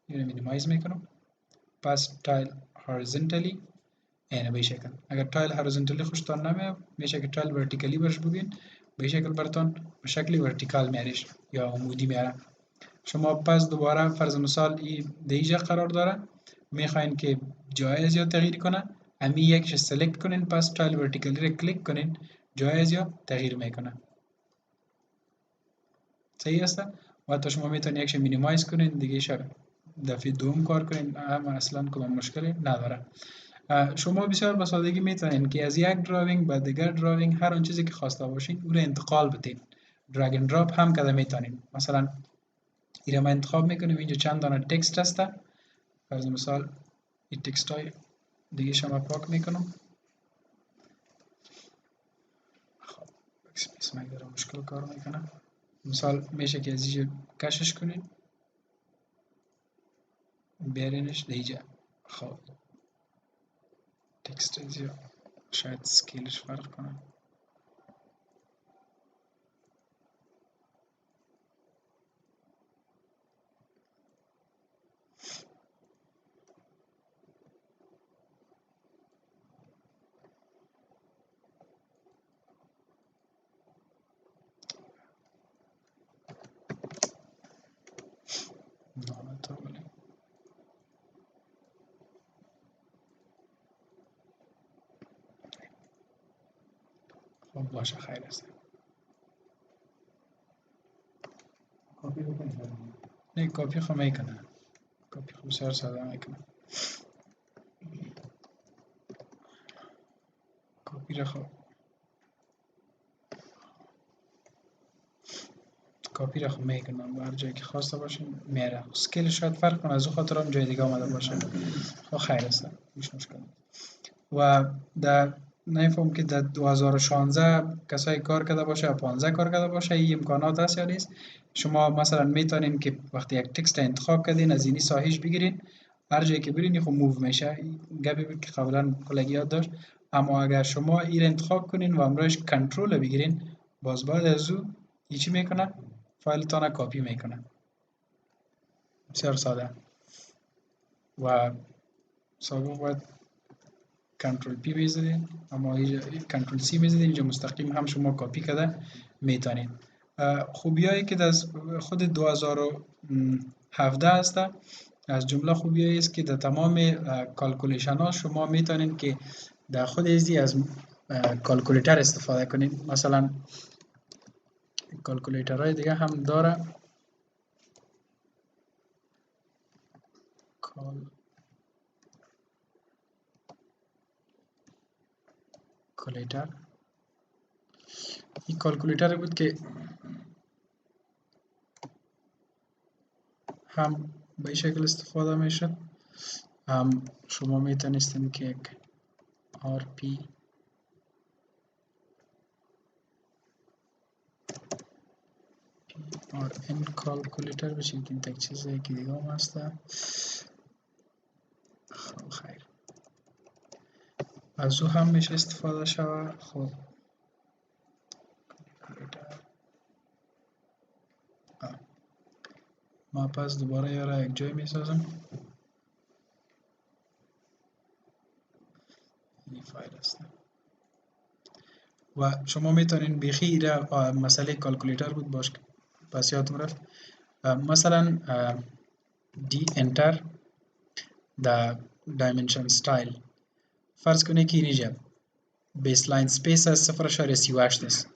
اینو مینیمایز میکنم. پس تایل هورایزونتالی اینه به شکل. اگر تایل هورایزونتالی خوشتان نمیاد میشه که تایل ورتیکالی برش بگین، به شکل براتون به شکل ورتیکال میاریش یا عمودی میاره. شما پس دوباره فرض مثال این دیجا قرار داره، میخواین که جای از یا تغییر کنه، امی یکش سلکت کنین، پس تایل ورتیکالی رو کلیک کنین، جای از یا تغییر میکنه. صحیح است؟ و حتی شما میتونین یکش مینیمایز کنین، دیگه شب دفعه دوم کار کنین، اما اصلا کدام مشکلی نداره. شما بسیار به سادگی میتونین که از یک دراینگ به دیگر دراینگ هر آن چیزی که خواسته باشین او رو انتقال بدین. درگ اند دراپ هم کده میتونین. مثلا این ما انتخاب میکنیم، اینجا چند دانه تکست هسته. فرض مثال این تکست های دیگه شما پاک میکنم. خب اسپیس مگر مشکل کار میکنه. مثال میشه که از اینجا کشش کنین، بیارینش دیجا. خب تکست اینجا شاید سکیلش فرق کنه. نه تا ولی خب باشه خیر است. کپی بکنید. نه کپی خو میکنه، کپی خو بسیار ساده میکنه. کپی را خب کپی را خب میکنم و هر جایی که خواسته باشین میره. اسکیل شاید فرق کنه، از او خاطر هم جای دیگه آمده باشه. خب خیر است، هیچ مشکل نیست. و در نمیفهم که در 2016 کسایی کار کرده باشه یا 15 کار کرده باشه این امکانات هست یا نیست. شما مثلا میتونین که وقتی یک تکست انتخاب کردین از اینی ساحش بگیرین، هر جایی که برین خب موو میشه. گپی بود که قبلا کلگی یاد داشت. اما اگر شما این انتخاب کنین و امروز کنترل بگیرین، باز بعد از او چی میکنه؟ فایلتان کپی میکنه. بسیار ساده. و سابق باید کنترل پی بزنید، اما کنترل سی بزنید، اینجا مستقیم هم شما کپی کرده میتونید. خوبیایی که در خود 2017 هست، از جمله خوبیایی است که در تمام کالکولیشن ها شما میتونید که در خود ازی از کالکولیتر استفاده کنید. مثلا کالکولیترهای دیگه هم داره. کالکولیتر این کالکولیتر بود که هم به این شکل استفاده میشد، هم شما میتونستین که یک RP PRN کالکولیتر بشید. این تک چیزی که دیگه هم هسته. خب خیر، از او هم میشه استفاده شود. خب ما پس دوباره یاره یک جای میسازم. این فایل است و شما میتونین بیخی ایره مسئله کالکولیتر بود باش پس یادتون رفت. مثلا دی انتر دا دایمنشن ستایل فرض کنید که اینجا بیسلاین سپیس از 0.38 است.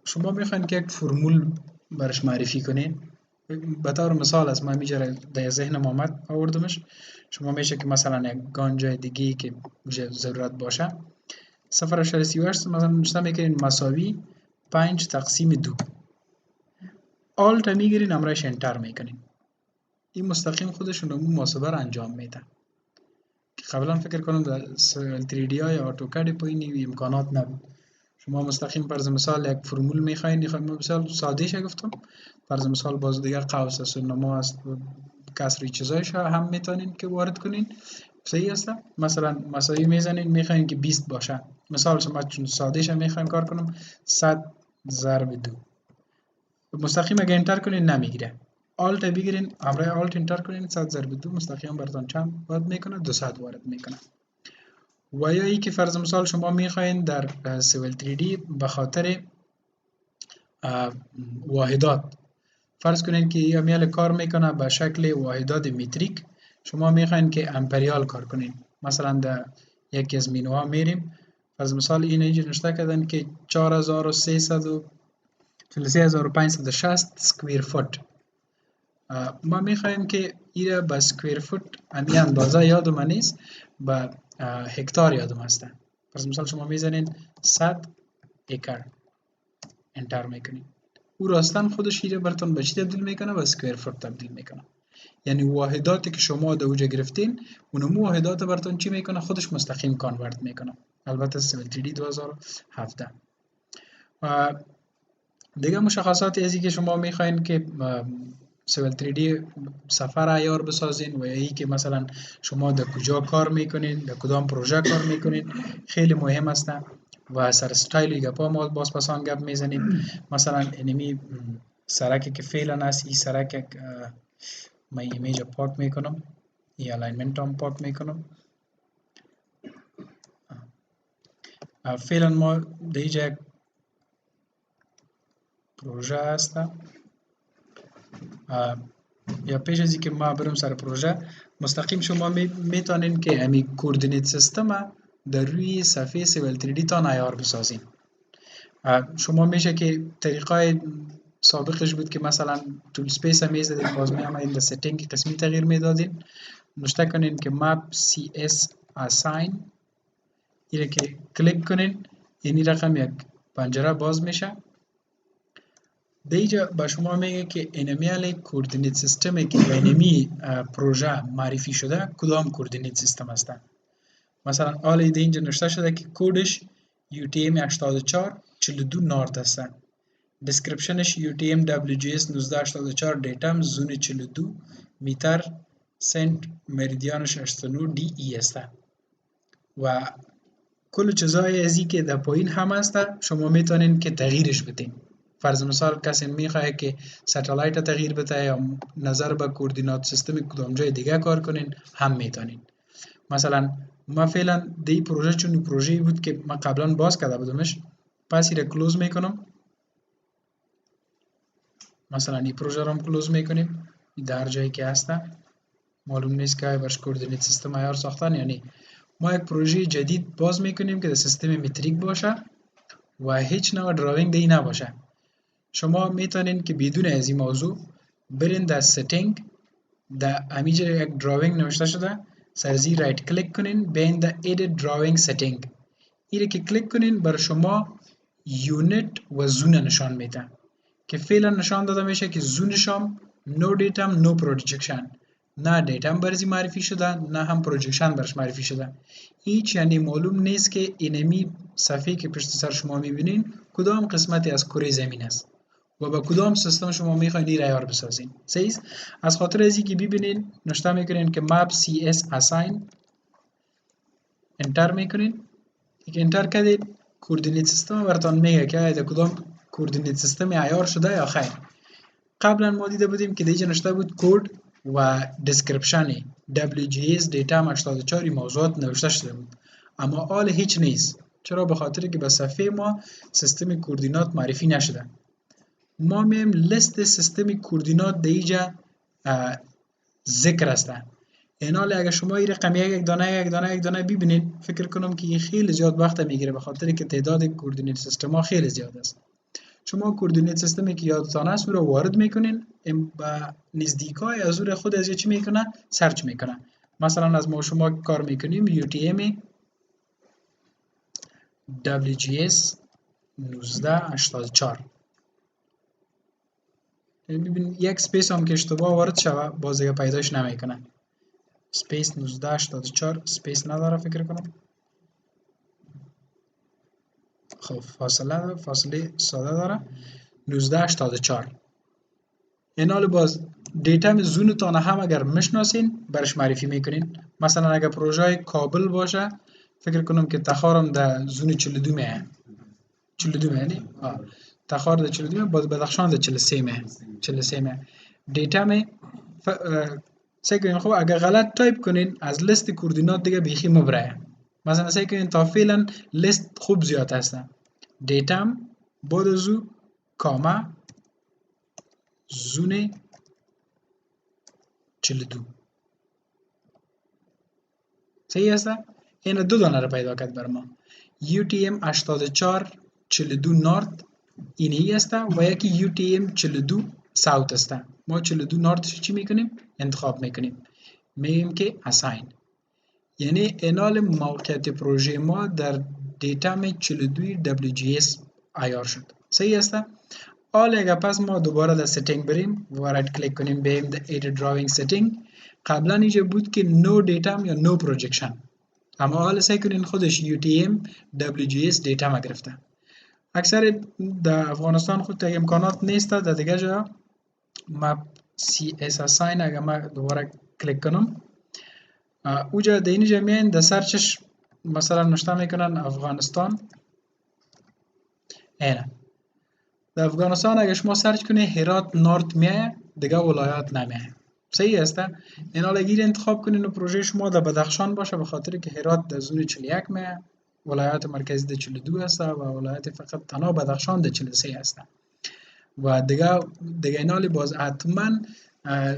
شما میخواین که یک فرمول برش معرفی کنین. به طور مثال است، من میجره در ذهنم آمد آوردمش. شما میشه که مثلا یک گانجای دیگه که ضرورت باشه 0.38 مثلا نشته میکنین مساوی 5 تقسیم 2. آلت میگیرین امرش انتر میکنین. این مستقیم خودشون اون محاسبه رو انجام میده که قبلا فکر کنم در 3D یا اتوکاد پایین امکانات نبود. شما مستقیم فرض مثال یک فرمول میخواین، مثال سادهش گفتم، فرض مثال باز دیگر قوس است و نما است و کسری چیزایش هم میتونین که وارد کنین. صحیح است. مثلا مساوی میزنین، میخواین که 20 باشه. مثال شما چون سادهش هم میخواین کار کنم 100 ضرب 2. مستقیم اگه انتر کنین نمیگیره. آلت بگیرین، امر آلت انتر کنین 100 ضرب 2 مستقیم براتون چند وارد میکنه؟ 200 وارد میکنه. و یا ای که فرض مثال شما میخواین در سیویل 3D به خاطر واحدات فرض کنین که یا میال کار میکنه به شکل واحدات متریک، شما میخواین که امپریال کار کنین. مثلا در یکی از مینوها میریم، فرض مثال این اینجا نشته کردن که 4360 سکویر فوت. ما میخوایم که ایره به سکویر فوت امی اندازه یادم نیست، به هکتار یادم هسته. فرض مثال شما میزنین 100 اکر انتر میکنین، او راستن خودش ایره براتون به چی تبدیل میکنه؟ به سکویر فوت تبدیل میکنه. یعنی واحداتی که شما در اوجه گرفتین اونمو واحدات براتون چی میکنه؟ خودش مستقیم کانورت میکنه. البته سیویل 3D 2017. دیگه مشخصات ازی که شما میخواین که سیویل 3D سفر عیار بسازین و ای که مثلا شما در کجا کار میکنین، در کدام پروژه کار میکنین خیلی مهم است. و سر استایلی گپا ما باز پسان گپ میزنیم. مثلا انمی سرکی که فعلا است، این سرک من ایمیج پاک میکنم، این الاینمنت هم پاک میکنم. فعلا ما در اینجا یک پروژه هست. یا پیش از اینکه ما برم سر پروژه، مستقیم شما میتونین که امی کوردینیت سیستم در روی صفحه سیویل 3D تان عیار بسازین. شما میشه که طریقای سابقش بود که مثلا تول سپیس هم میزدین، باز می آمدین در ستینگ قسمی تغییر میدادین. نشته کنین که map cs assign، اینه که کلیک کنین، یعنی رقم یک پنجره باز میشه. دیجا با شما میگه که انمیال کوردینیت سیستمی که به انمی پروژه معرفی شده کدام کوردینیت سیستم هستن. مثلا آلی دی اینجا نشته شده که کودش UTM-84 42 نورد هستن. دیسکریپشنش UTM WGS 1984 دیتام زون 42 میتر سنت مریدیانش 89 دی ای هستن. و کل چیزای ازی که در پایین هم هستن شما میتونین که تغییرش بدین. فرض مثال کسی میخواه که ساتلایت تغییر بده یا نظر به کوردینات سیستم کدام جای دیگه کار کنین هم میتونین. مثلا ما فعلا دی پروژه چون پروژه‌ای بود که ما قبلا باز کرده بودمش، پس ایره کلوز میکنم. مثلا این پروژه رو هم کلوز میکنیم. در جایی که هسته معلوم نیست که برش کوردینیت سیستم عیار ساختن. یعنی ما یک پروژه جدید باز میکنیم که در سیستم متریک باشه و هیچ نوع دراوینگ دی نباشه. شما میتونین که بدون از این موضوع برین در ستینگ، در امیجر یک دراوینگ نوشته شده سرزی رایت کلیک کنین، بین در ایدیت دراوینگ ستینگ ایره که کلیک کنین بر شما یونت و زون نشان میده که فعلا نشان داده میشه که زونشام نو دیتام نو پروجکشن، نه دیتام برزی معرفی شده نه هم پروجکشن برش معرفی شده. هیچ یعنی معلوم نیست که اینمی صفحه که پشت سر شما میبینین کدام قسمتی از کره زمین است و با کدام سیستم شما میخواین این عیار بسازین. صحیح؟ از خاطر ازی که ببینین نشته میکنین که map cs assign انتر میکنین. یک انتر کردید کوردینیت سیستم براتون میگه که در کدام کوردینیت سیستم عیار شده یا خیر. قبلا ما دیده بودیم که دیگه نشته بود کد و دیسکریپشن WGS دیتا 84 موضوعات نوشته شده بود، اما حال هیچ نیست. چرا؟ به خاطر که به صفحه ما سیستم کوردینات معرفی نشده. ما میم لیست سیستم کوردینات دیجا ذکر است. این حال اگر شما این رقم یک دانه ببینید فکر کنم که خیلی زیاد وقت میگیره، به خاطر که تعداد کوردینیت سیستم ها خیلی زیاد است. شما کوردینیت سیستمی که یادتان است او را وارد میکنین، با نزدیکای از او خود از چی میکنه؟ سرچ میکنه. مثلا از ما شما کار میکنیم UTM WGS 1984. ببین یک سپیس هم که اشتباه وارد شوه باز دیگه پیداش نمیکنه. سپیس 1984 سپیس نداره فکر کنم. خب فاصله ساده داره 1984. این حال باز دیتا زونتان هم اگر مشناسین برش معرفی میکنین. مثلا اگر پروژه کابل باشه فکر کنم که تخارم در زون 42 میه. 42 یعنی تخار در 42 باز بدخشان در 43 میه. دیتا می سعی کنین خب اگر غلط تایپ کنین از لیست کوردینات دیگه بیخی مبره. مثلا سعی کنین تا فعلا لیست خوب زیاد هستن. دیتام بودزو کاما زون 42 صحیح است؟ این دو دانه رو پیدا کرد بر ما. UTM 84 42 نورد اینی است و یکی UTM 42 ساوت است. ما 42 نورد چی میکنیم؟ انتخاب میکنیم. میگیم که assign. یعنی اینال موقعیت پروژه ما در دیتام 42 WGS عیار شد. صحیح است؟ حالا اگر پس ما دوباره در setting بریم و رایت کلیک کنیم بریم در edit drawing setting، قبلا اینجا بود که no دیتام یا no projection، اما حالا سعی کنین خودش UTM WGS دیتام گرفته. اکثر در افغانستان خود تا امکانات نیست. در دیگه جا map cs assign اگر ما دوباره کلیک کنم اوجا در اینجا میان در سرچش مثلا نشته میکنن افغانستان. اینه در افغانستان اگر شما سرچ کنید هرات نورد میایه دیگه ولایات نمیایه. صحیح است؟ این حالا گیر انتخاب کنین و پروژه شما در بدخشان باشه، به خاطر که هرات در زون 41 میایه، ولایت مرکزی در 42 است و ولایت فقط تنها بدخشان در 43 است. و دیگه این حال باز حتما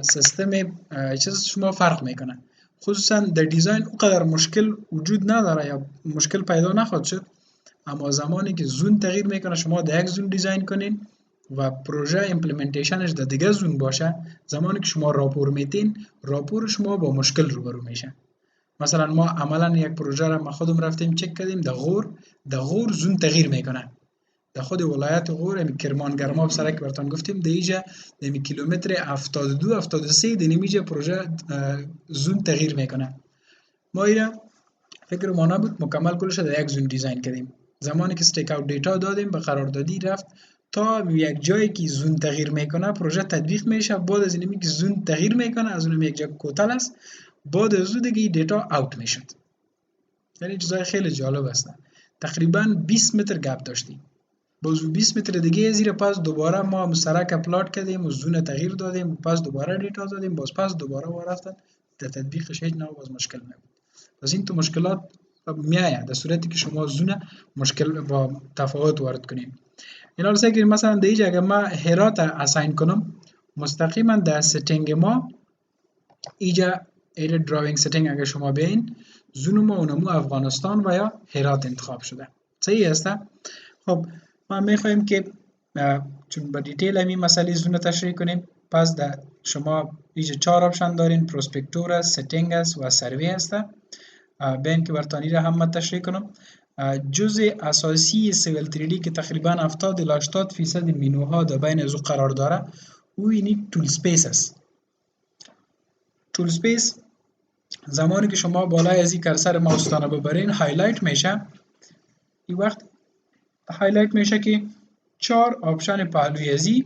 سیستم چیز شما فرق میکنه. خصوصا در دیزاین اونقدر مشکل وجود نداره یا مشکل پیدا نخواهد شد، اما زمانی که زون تغییر میکنه شما در یک زون دیزاین کنین و پروژه ایمپلمنتیشنش در دیگه زون باشه، زمانی که شما راپور میتین راپور شما با مشکل روبرو میشه. مثلا ما عملا یک پروژه را ما خودم رفتیم چک کردیم در غور زون تغییر میکنه. در خود ولایت غور کرمان گرماب سرک براتون گفتیم در اینجا در کیلومتر 72 73 در اینجا پروژه زون تغییر میکنه. ما اینا فکر ما نبود مکمل کلش در یک زون دیزاین کردیم. زمانی که استیک اوت دیتا دادیم به قراردادی رفت تا یک جایی که زون تغییر میکنه پروژه تطبیق میشه. بعد از اینمی که زون تغییر میکنه از اونم یک جا کوتل است، بعد از اون دیگه دیتا اوت میشد. یعنی چیزای خیلی جالب است. تقریبا 20 متر گپ داشتیم. باز 20 متر دیگه زیر پس دوباره ما مسرک اپلود کردیم و زون تغییر دادیم و پس دوباره دیتا دادیم، باز پس دوباره وارفتن در تطبیقش هیچ نوع باز مشکل نبود. پس این تو مشکلات میآید در صورتی که شما زون مشکل با تفاوت وارد کنین. این حال سعی مثلا در اینجا اگر ما هرات اساین کنم مستقیما در ستینگ ما اینجا edit drawing setting اگر شما بیاین زون ما اونمو افغانستان و یا هرات انتخاب شده. صحیح است؟ خب ما میخوایم که چون با دیتیل همین مسئله زون تشریح کنیم، پس در شما اینجا 4 آپشن دارین، پروسپکتور است، ستینگ است و سروی است. بین که برتانی را هم تشریح کنم. جزء اساسی سیویل 3D که تقریبا 70 الی 80% مینوها در بین از او قرار داره او اینی تول سپیس است. تول سپیس زمانی که شما بالای از این کرسر ماوستانه ببرین هایلایت میشه. این وقت هایلایت میشه که 4 آپشن پهلوی ازی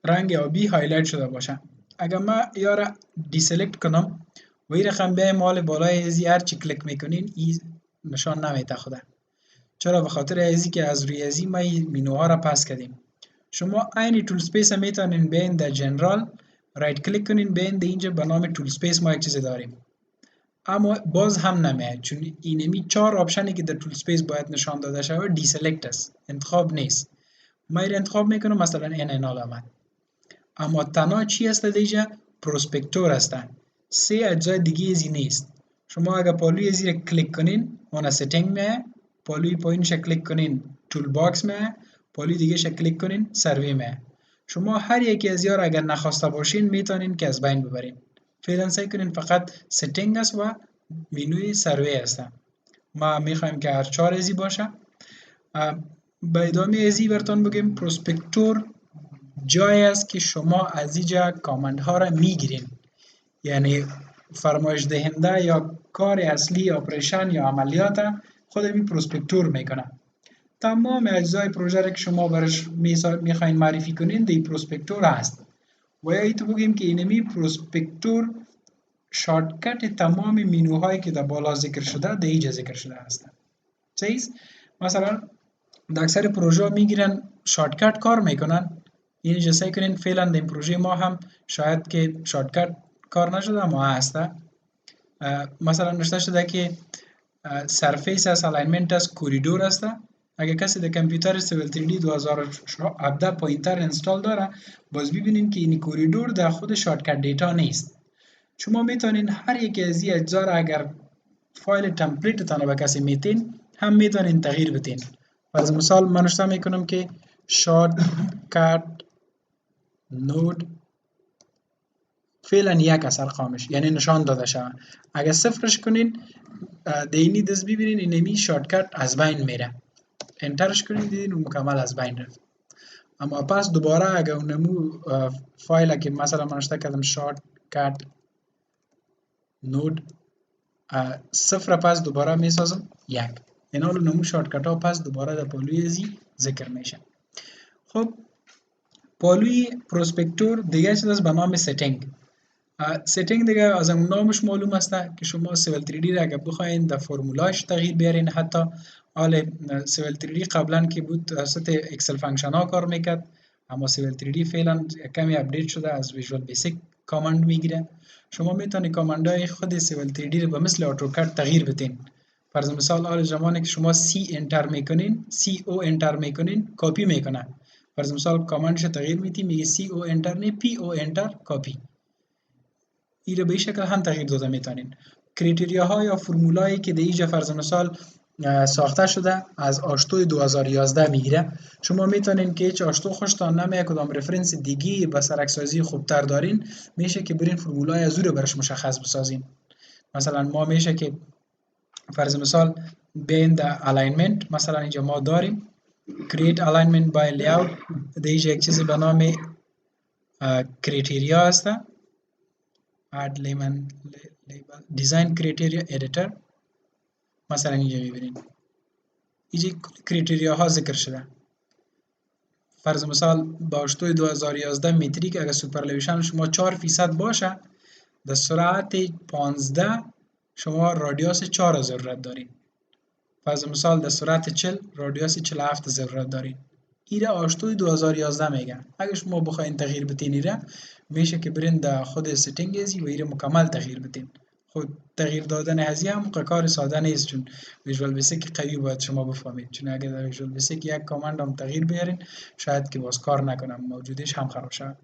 رنگ آبی هایلایت شده باشه. اگر ما یارا دیسلکت کنم و این رقم بیایم مال بالای ازی هرچی کلیک میکنین این نشان نمیده خوده. چرا؟ به خاطر ازی که از روی ازی ما این مینوها را پس کردیم. شما این تول سپیس میتونین بین در جنرال رایت کلیک کنین بین در اینجا به نام تول سپیس ما یک چیز داریم. اما باز هم نمیاد چون اینمی 4 آپشنی که در تول سپیس باید نشان داده شود دیسلکت است، انتخاب نیست. ما این انتخاب میکنم مثلا این آمد. اما تنها چی است دیجا؟ پروسپکتور هستن. 3 اجزای دیگه ازی نیست. شما اگر پالوی ازی را کلیک کنین اون سیتینگ میه، پالوی پایینش کلیک کنین تول باکس میه، پالوی دیگه ش کلیک کنین سروی میه. شما هر یکی از یار اگر نخواسته باشین میتونین که از بین ببرین. فعلا سعی کنین فقط سیتینگ است و مینوی سروی است. ما میخوایم که هر 4 ازی باشه. به ادامه ازی براتون بگیم پروسپکتور جایی است که شما از اینجا کامند ها را میگیرین، یعنی فرمایش دهنده یا کار اصلی اپریشن یا عملیات خود این پروسپکتور میکنه. تمام اجزای پروژه را که شما برش میخواین معرفی کنین دی پروسپکتور هست. و یا ایتو بگیم که اینمی پروسپکتور شارتکت تمام مینوهایی که در بالا ذکر شده در اینجا ذکر شده هستند. چیز مثلا در اکثر پروژه میگیرن شارتکت کار میکنن. اینجا سعی کنین فعلا در این پروژه ما هم شاید که شارتکت کار نشده اما هسته. مثلا نوشته شده که سرفیس است، الاینمنت است، کوریدور است. اگر کسی در کامپیوتر سیویل 3D 2017 پوینتر انستال داره باز ببینین که این کوریدور در خود شارتکت دیتا نیست. شما میتونین هر یک از این اجزا را اگر فایل تمپلیت تانه به کسی میتین هم میتونین تغییر بدین. فرض مثال من نوشته میکنم که شارتکت نود فعلا یک از ارقامش یعنی نشان داده شود. اگر صفرش کنین دینی دست ببینین اینمی شارتکت از بین میره. انترش کنین دیدین و مکمل از بین رفت. اما پس دوباره اگر اونمو فایل که مثلا من نوشته کردم شارتکت نود صفر پس دوباره میسازم یک. این حال اونمو شارتکت ها پس دوباره در پالوی ازی ذکر میشه. خب پالوی پروسپکتور دیگه چیز است به نام سیتینگ. سیتینگ دیگه از اون نامش معلوم است که شما سیویل 3D را اگر بخواین در فرمولاش تغییر بیارین، حتی حال سیویل 3D قبلا که بود توسط اکسل فانکشن ها کار میکرد اما سیویل 3D فعلا کمی اپدیت شده از ویژوال بیسیک کامند میگیره. شما میتونید کامندهای خود سیویل 3D رو به مثل اتوکاد تغییر بدین. فرض مثال حال زمانی که شما سی انتر میکنین، سی او انتر میکنین کپی میکنه. فرض مثال کامندش تغییر میدی میگه سی او انتر نه پی او انتر کپی. این رو به این شکل هم تغییر داده میتونین. کریتریاها یا فرمولایی که در اینجا فرض مثال ساخته شده از آشتوی 2011 میگیره. شما میتونین که هیچ آشتو خوشتان نمیاد کدام رفرنس دیگی به سرکسازی خوبتر دارین میشه که برین فرمولای از رو برش مشخص بسازین. مثلا ما میشه که فرض مثال بین در الاینمنت مثلا اینجا ما داریم create alignment by layout در اینجا یک چیزی به نام کریتریا هست. add label design criteria editor مثلا اینجا میبینید اینجا کریتریا ها ذکر شده. فرض مثال با آشتوی 2011 متریک اگر سوپرلیویشن شما 4% باشه در سرعت 15 شما رادیوس 4 ضرورت دارید. فرض مثال در سرعت 40 رادیوس 47 ضرورت دارید. ایره آشتوی 2011 میگن. اگر شما بخواین تغییر بدین ایره میشه که برین در خود سیتینگ ازی و ایره مکمل تغییر بدین. خود تغییر دادن ازی هم کار ساده نیست چون ویژوال بیسیک قوی باید شما بفهمید. چون اگر در ویژوال بیسیک یک کامند هم تغییر بیارین شاید که باز کار نکنم موجودش هم خراب شود.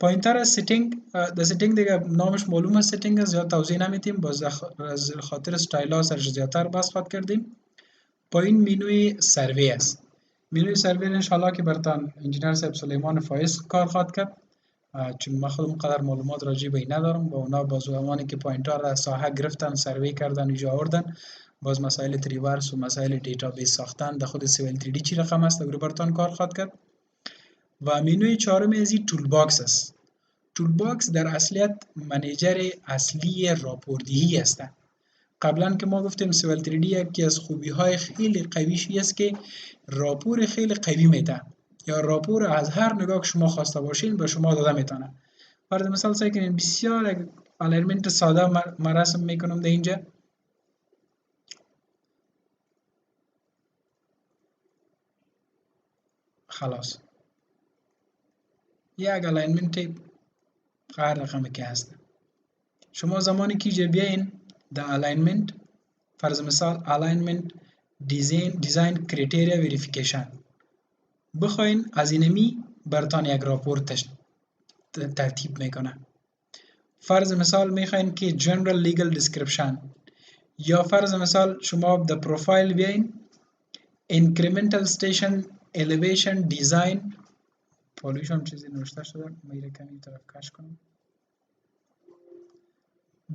پوینتر سیتینگ در سیتینگ دیگه نامش معلوم است سیتینگ زیاد توضیح نمیدیم باز از خاطر استایل ها سرش زیادتر بحث خواهد کردیم. پایین مینوی سروی است. مینوی سروی انشاءالله که براتون انجینیر صاحب سلیمان فایز کار خواهد کرد چون من خودم قدر معلومات راجع به این ندارم. با اونا باز زمانی که پوینتر را ساحه گرفتن سروی کردن اینجا آوردن باز مسائل تریورس و مسائل دیتابیس ساختن در خود سیویل 3D چی رقم است اگر برتان کار خواهد کرد. و مینوی چهارم از این تول باکس است. تول باکس در اصلیت منیجر اصلی راپوردهی است. قبلا که ما گفتیم سیویل 3D یکی از خوبی های خیلی قویشی است که راپور خیلی قوی میده یا راپور از هر نگاه که شما خواسته باشین به شما داده میتونه. برای مثال سعی کنین بسیار الیرمنت ساده ما رسم میکنم در اینجا. خلاص یک الاینمنت هر رقم که هست. شما زمانی که اینجا بیاین در الاینمنت فرض مثال الاینمنت دیزاین کریتریا وریفیکیشن بخواین از اینمی برتان یک راپورت ترتیب میکنه. فرض مثال میخواین که جنرال لیگل دیسکریپشن یا فرض مثال شما در پروفایل بیاین انکریمنتال استیشن الیویشن دیزاین پولوشن چیزی نوشته شده میره کمی طرف کش کنم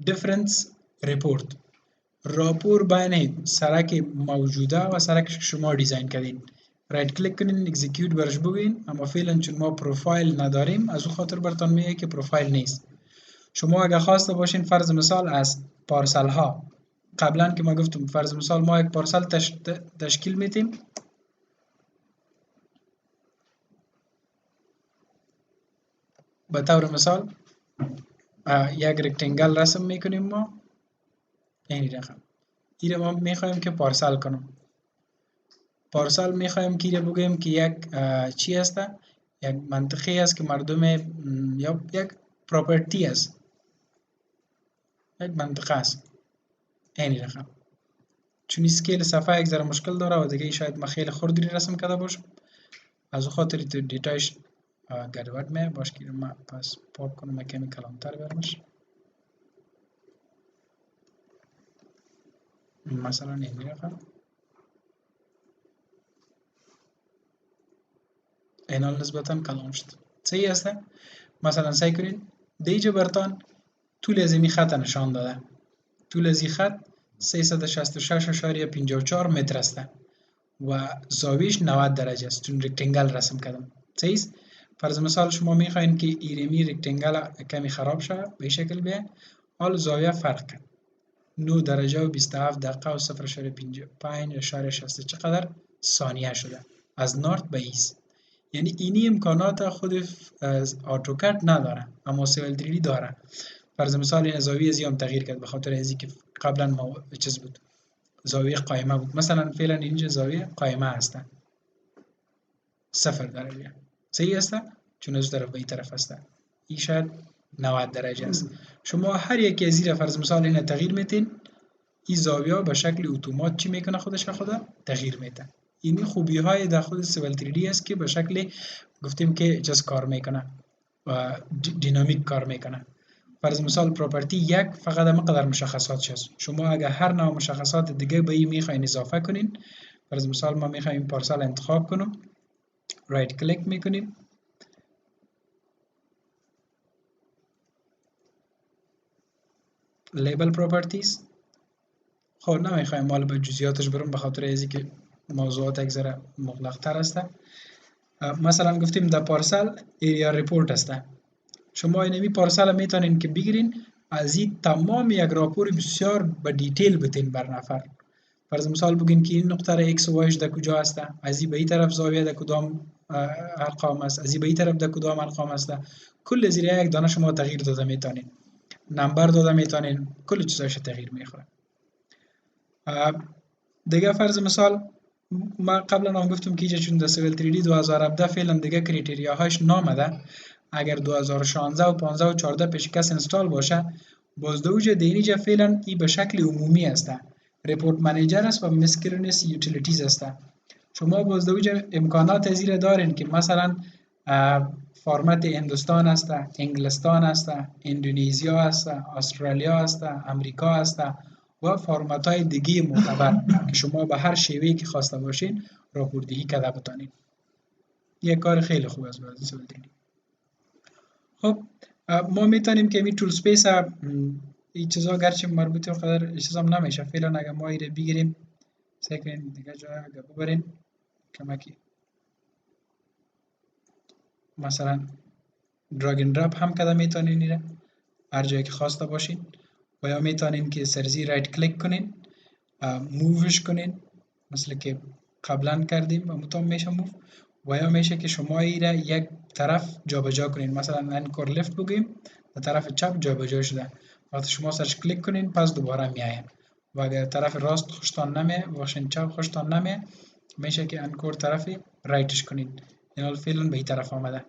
دیفرنس ریپورت راپور بین سرک موجوده و سرک شما دیزاین کردین. رایت کلیک کنین اکزیکیوت برش بگوین اما فعلا چون ما پروفایل نداریم از اون خاطر براتون میگه که پروفایل نیست. شما اگه خواسته باشین فرض مثال از پارسل ها قبلا که ما گفتم فرض مثال ما یک پارسل تشکیل میدیم به طور مثال یک رکتنگل رسم میکنیم ما این رقم ایره ما میخوایم که پارسل کنم. پارسل میخوایم که ایره بگویم که یک چی هست یک منطقه است که مردم یا یک پراپرتی است یک منطقه است این رقم. چون اسکیل صفحه یک ذره مشکل داره و دیگه شاید ما خیلی خردی رسم کرده باشم از اون خاطر دیتایش گډوډ می باش که ما پس پاک کنم کمی کلانتر برمش مثلا این رقم اینال نسبتا کلان شد صحیح است. مثلا سعی کنین دیجا برتان طول از این خط نشان داده. طول از این خط 366.54 متر است و زاویش 90 درجه است چون رکتنگل رسم کردم. صحیح است. فرض مثال شما میخواین که ایرمی رکتنگل کمی خراب شه به شکل بیه حال زاویه فرق کرد 9 درجه و 27 دقیقه و 0.55 چقدر ثانیه شده از نورت به ایست. یعنی اینی امکانات خود آتوکاد نداره اما سیویل 3D داره. فرض مثال این زاویه زیام تغییر کرد به خاطر ازی که قبلا ما چیز بود زاویه قائمه بود. مثلا فعلا اینجا زاویه قائمه هست 0 درجه صحیح است چون از طرف به این طرف است این شاید 90 درجه است. شما هر یکی از این فرض مثال این تغییر میتین این زاویه به شکل اتومات چی میکنه خودش خدا تغییر میده. این خوبی های در خود سیویل 3D است که به شکل گفتیم که چیز کار میکنه و دینامیک کار میکنه. فرض مثال پراپرتی یک فقط مقدار مشخصات هست. شما اگر هر نوع مشخصات دیگه به این میخواین اضافه کنین فرض مثال ما میخوایم پارسل انتخاب کنم رایت کلیک میکنیم لیبل پراپرتیز خب نمیخوایم مال به جزئیاتش برم به خاطر ازی که موضوعات یک ذره مغلق تر است. مثلا گفتیم در پارسل ایریا ریپورت است. شما اینمی پارسل میتونین که بگیرین از این تمام یک راپور بسیار به دیتیل بتین بر نفر. فرض مثال بگین که این نقطه ایکس و وایش در کجا است از این به این طرف زاویه در کدام ارقام است از این به این طرف در کدام ارقام است کل زیر یک دانه شما تغییر داده میتونین نمبر داده میتونین کل چیزاش تغییر میخوره. دیگه فرض مثال ما قبلا هم گفتم که چون در سیویل 3D 2017 فعلا دیگه کریتریاهاش نامده. اگر 2016 و 15 و 14 پیشکس انستال باشه باز دوجه دینیجا فعلا ای به شکل عمومی است ریپورت منیجر است و مسکرنس یوتیلیتیز است. شما باز دوجه امکانات زیر دارین که مثلا فرمت هندوستان است انگلستان است اندونزیا است استرالیا است امریکا است و فرمت های دیگه معتبر که شما به هر شیوهی که خواسته باشین راپوردهی کرده بتانین. یک کار خیلی خوب است برای سیویل 3D. خب ما میتونیم که می تول سپیس این چیزا گرچه مربوط به قدر چیزا هم نمیشه فعلا. اگه ما ایره بگیریم سعی کنین دیگه جای اگه ببرین کمکی، مثلا دراگ اند دراپ هم کده میتونین ایره هر جایی که خواسته باشین، و یا میتونین که سرزی رایت کلیک کنین مووش کنین مثل که قبلا کردیم و مطمئن میشه موو، و یا میشه که شما ایره یک طرف جابجا کنین، مثلا انکور لفت بگیم به طرف چپ جابجا شده، وقتی شما سرش کلیک کنین پس دوباره میایه، و اگر طرف راست خوشتان نمیه وقتی چپ خوشتان نمیه میشه که انکور طرف رایتش کنین. این حال فعلا به این طرف آمده،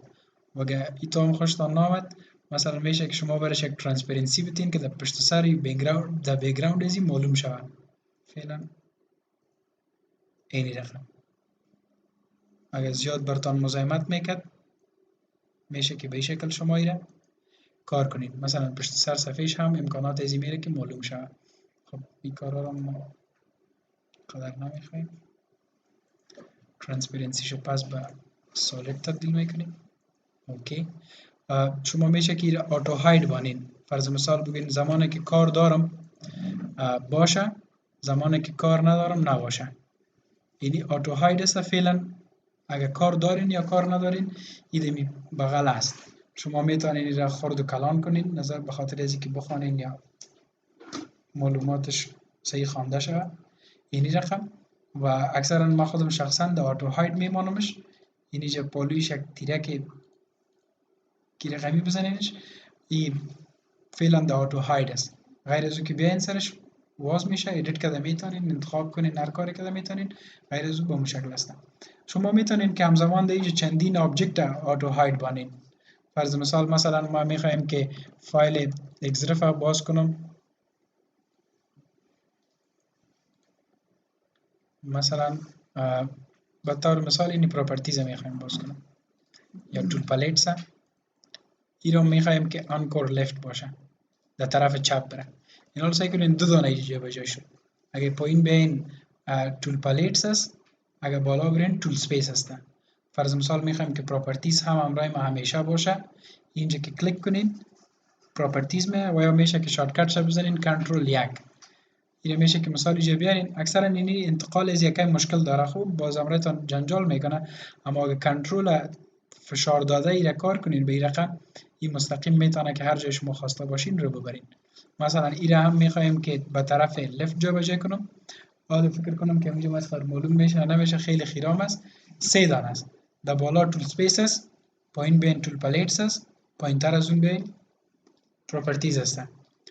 و اگر ایتو هم خوشتان نامد مثلا میشه که شما برش یک ترانسپرنسی بتین که در پشت سر بکگراند ازی معلوم شود. فعلا اینی رقم اگر زیاد برتان مزاحمت میکرد میشه که به این شکل شما ایره کار کنید، مثلا پشت سر صفحهش هم امکانات ازی میره که معلوم شود. خب این کارا رو ما قدر نمیخوایم، ترانسپرنسی شو پس به سالید تبدیل میکنیم. اوکی. شما میشه که آتو هاید بانین، فرض مثال بگین زمانی که کار دارم باشه، زمانی که کار ندارم نباشه. یعنی آتو هاید است فعلا اگر کار دارین یا کار ندارین ایده می بغل است. شما میتونین این را خرد و کلان کنین نظر به خاطر ازی که بخوانین یا معلوماتش صحیح خوانده شود اینی رقم. و اکثرا ما خودم شخصا در آتو هاید میمانمش، اینی جا پالویش یک تیرک کی رقمی بزنینش این فعلا در آتو هاید است. غیر از او که بیاین سرش واز میشه ادیت کده میتونین انتخاب کنین هر کاری کده میتونین، غیر از او به مشکل است. شما میتونین که همزمان در اینجا چندین آبجکت آتو هاید بانین. فرض مثلا ما میخوایم که فایل اگزرف باز کنم، مثلا به طور مثال اینی پراپرتیز میخوایم باز کنم یا تول پلیتس، این رو میخوایم که آنکور لفت باشه در طرف چپ بره. این رو سعی کنین دو دانه ایجا بجای شد. اگه پایین بین تول پلیتس است، اگه بالا برین تول سپیس هسته. فرض مثال میخوایم که پراپرتیز هم همراه ما همیشه باشه، اینجا که کلیک کنین پراپرتیز می و یا میشه که شارتکت شو بزنین کنترل یک. این میشه که مثال اینجا بیارین. اکثرا اینی انتقال از یکی مشکل داره، خوب باز امرتان جنجال میکنه، اما اگه کنترل فشار داده ای را کار کنین به این رقم این مستقیم میتونه که هر جای شما خواسته باشین رو ببرین. مثلا این را هم میخوایم که به طرف لفت جابجا کنم، حالا فکر کنم که اینجا مثلا معلوم میشه نمیشه، خیلی خیرام است. سه دانه است، در بالا تول سپیس است، پایین بین تول پلیتس است، پایین تر از اون بین پراپرتیز است.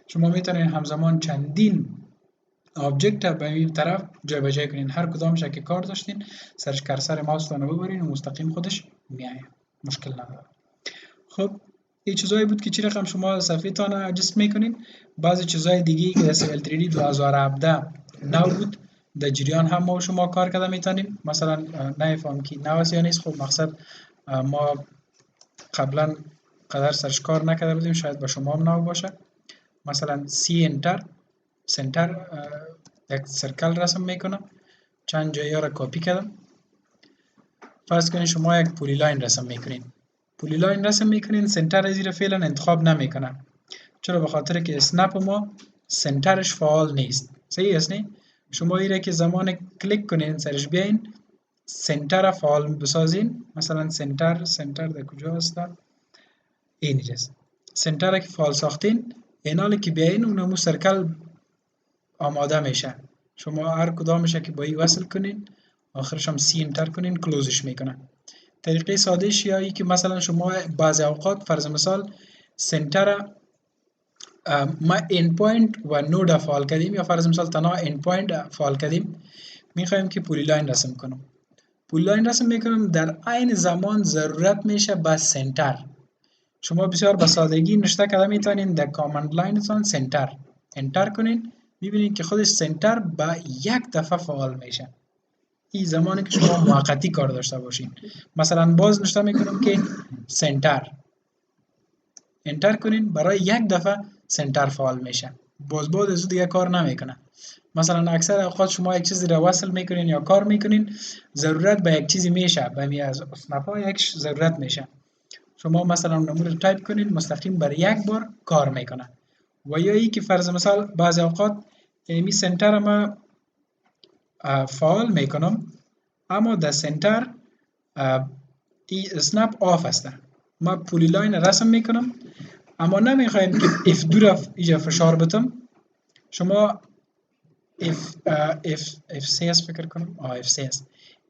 شما میتونین همزمان چندین آبجکت به این طرف جابجا کنین، هر کدامش که کار داشتین سرش کرسر ماوستون رو ببرین و مستقیم خودش میایه، مشکل نداره. خب این چیزایی بود که چی رقم شما صفحه تان اجست میکنین. بعضی چیزای دیگه که در سیویل 3D 2017 نو بود در جریان هم ما شما کار کرده میتونیم. مثلا نمیفهم که نو است یا نیست، خب مقصد ما قبلا قدر سرش کار نکرده بودیم، شاید با شما هم نو باشه. مثلا سی انتر سنتر یک سرکل رسم میکنم، چند جایی را کپی کردم. فرض کنین شما یک پولی لاین رسم میکنین، پولی لاین رسم میکنین سنتر از زیر فعلا انتخاب نمیکنم. چرا؟ به خاطر که اسنپ ما سنترش فعال نیست. صحیح است نه؟ شما ایره که زمان کلیک کنین سرش بیاین سنتر فعال بسازین. مثلا سنتر در کجا است؟ اینجاست. سنتر که فعال ساختین اینالی که بیاین اونمو سرکل آماده میشه. شما هر کدامش که با این وصل کنین آخرش هم سی انتر کنین کلوزش میکنه. طریقه سادهش یا ای که مثلا شما بعضی اوقات فرض مثال سنتر ما این پوینت و نود فعال کردیم یا فرض مثال تنها این پوینت فعال کردیم، میخوایم که پولی لاین رسم کنم. پولی لاین رسم میکنم در عین زمان ضرورت میشه با سنتر. شما بسیار به سادگی نشته کرده میتونین در کامند لاینتان سنتر انتر کنین، میبینید که خودش سنتر با یک دفعه فعال میشه. این زمانی که شما موقتی کار داشته باشین. مثلا باز نشته میکنم که سنتر انتر کنین، برای یک دفعه سنتر فعال میشه، باز از دیگه کار نمیکنه. مثلا اکثر اوقات شما یک چیزی را وصل میکنین یا کار میکنین ضرورت به یک چیزی میشه، به می از اسنپا یک ضرورت میشه. شما مثلا نمونه رو تایپ کنین مستقیم بر یک بار کار میکنه. و یا ای که فرض مثال بعضی اوقات ایمی سنتر ما فعال میکنم اما در سنتر ای اسنپ آف است. ما پولی لاین رسم میکنم اما نمیخوایم که F2 را اینجا فشار بدم. شما F3 است فکر کنم F3 است.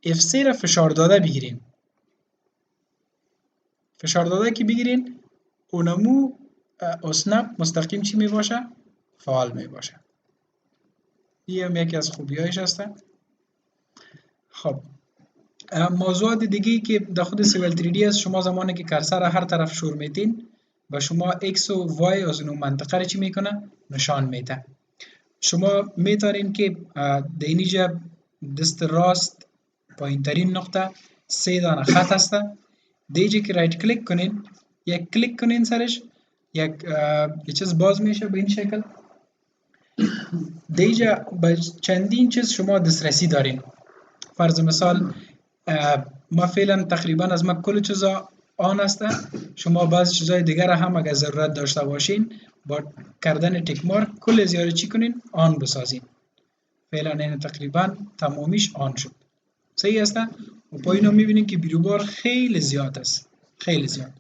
F3 را فشار داده بگیرین. فشار داده که بگیرین اونمو اسنپ مستقیم چی می باشه؟ فعال می باشه. این هم یکی از خوبیایش هسته. خب موضوعات دیگه که در خود سیول 3D است، شما زمانی که کرسر را هر طرف شور میتین و شما X و Y از اون منطقه را چی میکنه؟ نشان میده. شما میتونین که در اینجا دست راست پایین ترین نقطه 3 دانه خط هسته. دیجا که رایت کلیک کنین، یک کلیک کنین سرش، یک چیز باز میشه به این شکل. دیجا به چندین چیز شما دسترسی دارین. فرض مثال ما فعلا تقریبا از ما کل چیزا آن هسته. شما بعضی چیزای دیگر هم اگر ضرورت داشته باشین با کردن تیک مارک کل زیاره چی کنین؟ آن بسازین. فعلا این تقریبا تمامیش آن شد. صحیح هسته؟ و پایین هم میبینین که بیروبار خیلی زیاد است. خیلی زیاد.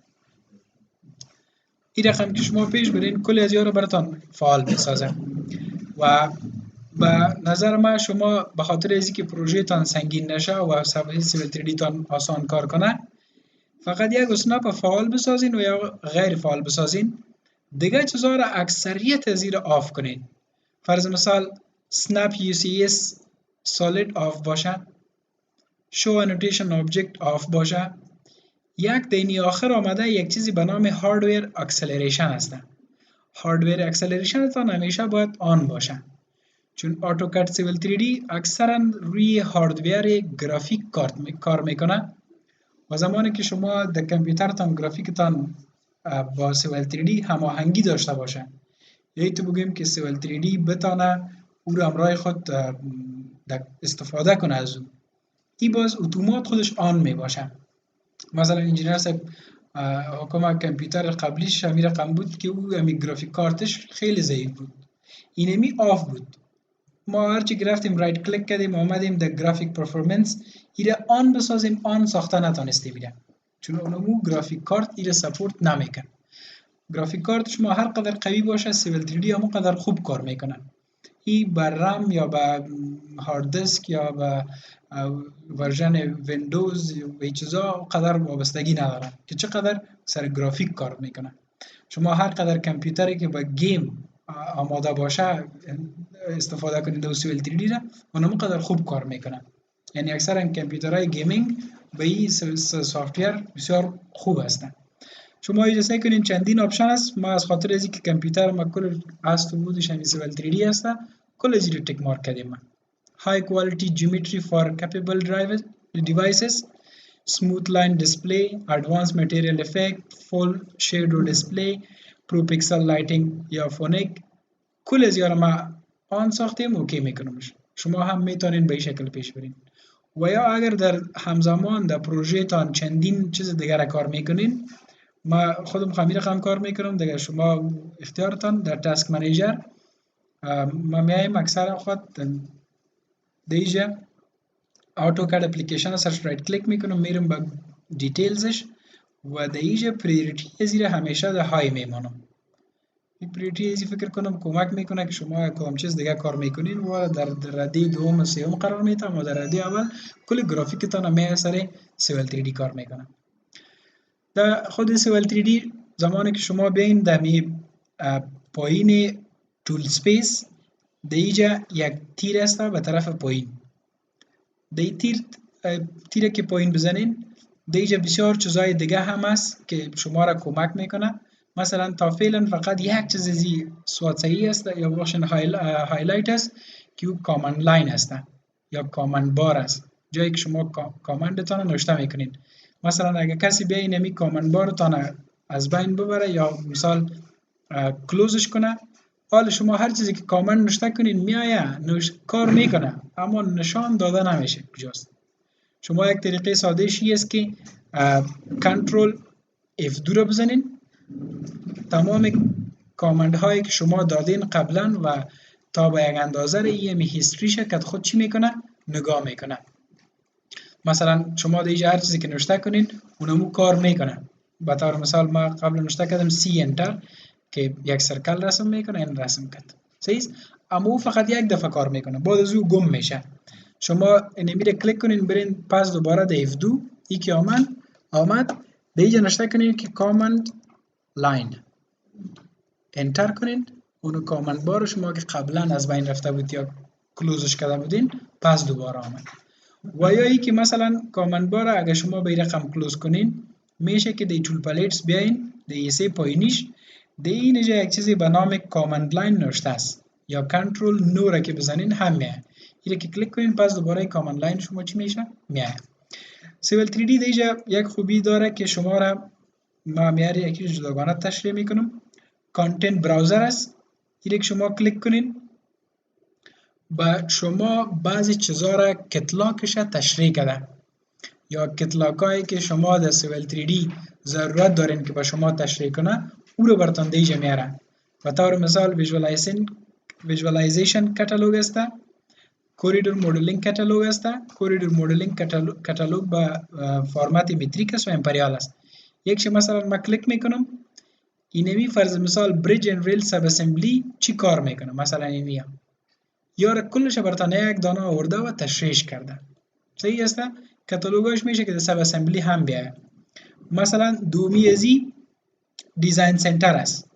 این رقم که شما پیش برین کل از رو براتان فعال بسازه. و به نظر ما شما به خاطر ازی که پروژه تان سنگین نشه و سیول 3D تان آسان کار کنه فقط یک اسنپ فعال بسازین و یا غیر فعال بسازین. دیگه چیزها را اکثریت از این آف کنین. فرض مثال snap UCS solid آف باشه، show annotation object آف باشه. یک دینی آخر آمده یک چیزی به نام هاردویر اکسلریشن هسته. هاردویر اکسلریشن تان همیشه باید آن باشه، چون AutoCAD Civil 3D اکثرا روی هاردویر گرافیک کار میکنه و زمانی که شما در کامپیوترتان گرافیکتان با Civil 3D هماهنگی داشته باشه، یعنی تو بگیم که Civil 3D بتانه او رو همراه خود استفاده کنه از اون، این باز اتومات خودش آن می باشه. مثلا انجینیر صاحب حکومت کامپیوتر قبلیش همین رقم بود که او همی گرافیک کارتش خیلی ضعیف بود، اینمی آف بود. ما هرچی گرفتیم رایت کلیک کردیم آمدیم در گرافیک پرفورمنس ایره آن بسازیم، آن ساخته نتانسته بیره چون اونمو گرافیک کارت ایره سپورت نمیکن. گرافیک کارت شما هر قدر قوی باشه سیول 3D همون قدر خوب کار میکنه. این بر رم یا به هارد دیسک یا به ورژن ویندوز و این چیزا قدر وابستگی نداره که چقدر سر گرافیک کار میکنه. شما هر قدر کامپیوتری که با گیم آماده باشه استفاده کنید از سیول 3D را اونم قدر خوب کار میکنه. یعنی اکثرا کامپیوترهای گیمینگ به این سافت‌ویر بسیار خوب هستند. شما اجازه کنین چندین آپشن است. ما از خاطر ازی که کامپیوتر ما کل است و بودش همین سیول 3D هست کل ازی رو تک مارک کردیم. High quality geometry for capable devices, smooth line display, advanced material effect, full shadow display, pro pixel lighting یا فونیک کل ازی رو ما آن ساختیم اوکی میکنمش. شما هم میتونین به این شکل پیش برین. و یا اگر در همزمان در پروژه تان چندین چیز دیگر کار میکنین، ما خودم خمیر رقم کار میکنم دیگه، شما اختیارتان در تاسک منیجر ما میایم اکثر خود دیجا AutoCAD اپلیکیشن سرچ رایت کلیک میکنم میرم به دیتیلزش و دیجا پریوریتی ازی همیشه در های میمانم. این پریوریتی ازی فکر کنم کمک میکنه که شما کدام چیز دیگه کار میکنین و در ردی دوم و سوم قرار میتم و در ردی اول کل گرافیکتان همه سر سیول 3D کار میکنه. در خود سیول 3D زمانی که شما بیاین در پایین تول سپیس دیجا یک تیر است به طرف پایین. دی تیر که پایین بزنین دیجا بسیار چیزای دیگه هم است که شما را کمک میکنه. مثلا تا فعلا فقط یک چیز زی سواتسایی است یا باشن هایلایت است که او کامند لاین است یا کامند بار است، جایی که شما کامندتان نوشته میکنین. مثلا اگه کسی بیا اینمی کامند بار تانه از بین ببره یا مثال کلوزش کنه، حال شما هر چیزی که کامند نوشته کنین میایه کار میکنه اما نشان داده نمیشه کجاست. شما یک طریقه ساده شی است که کنترل F2 رو بزنین، تمام کامند هایی که شما دادین قبلا و تا به یک اندازه رو یه هیستریش که خود چی میکنه نگاه میکنه. مثلا شما دیگه هر چیزی که نوشته کنین اونمو کار میکنه. به طور مثال ما قبل نوشته کردم سی انتر که یک سرکل رسم میکنه، این رسم کرد. صحیح؟ اما او فقط یک دفعه کار میکنه، بعد از او گم میشه. شما اینمی رو کلیک کنین برین پس دوباره در F2 ای که آمد دیگه نوشته کنین که کامند لاین انتر کنین، اونو کامند بار شما که قبلا از بین رفته بود یا کلوزش کرده بودین پس دوباره آمد. و یا ای که مثلا کامند بار اگه شما به رقم کلوز کنین میشه که دی تول پلیتس بیاین دی سه پایینیش دی اینجا یک چیزی به نام کامند لاین نوشته است یا کنترل نو را که بزنین هم میه. اینو که کلیک کنین پس دوباره کامند لاین شما چی میشه میه. سیول 3D دیجا یک خوبی داره که شما را ما میاره یکی جداگانه تشریح میکنم. کانتنت براوزر است. اینو که شما کلیک کنین با شما بعضی چیزا را کتلاکش تشریح کرده یا کتلاکایی که شما در سیول 3D ضرورت دارین که با شما تشریح کنه او رو براتون دیجا میاره. به طور مثال ویژوالایزیشن کتالوگ است، کوریدور مدلینگ کتالوگ است. کوریدور مدلینگ کتالوگ با فرمت متریک است و امپریال است. یکش مثلا ما کلیک میکنم اینمی فرض مثال بریج اند ریل سب اسمبلی چی کار میکنه، مثلا اینمی یا کلش براتون یک دانه آورده و تشریح کرده. صحیح است؟ کتالوگش میشه که در سب اسمبلی هم بیاید. مثلا دومی ازی دیزاین سنتر است.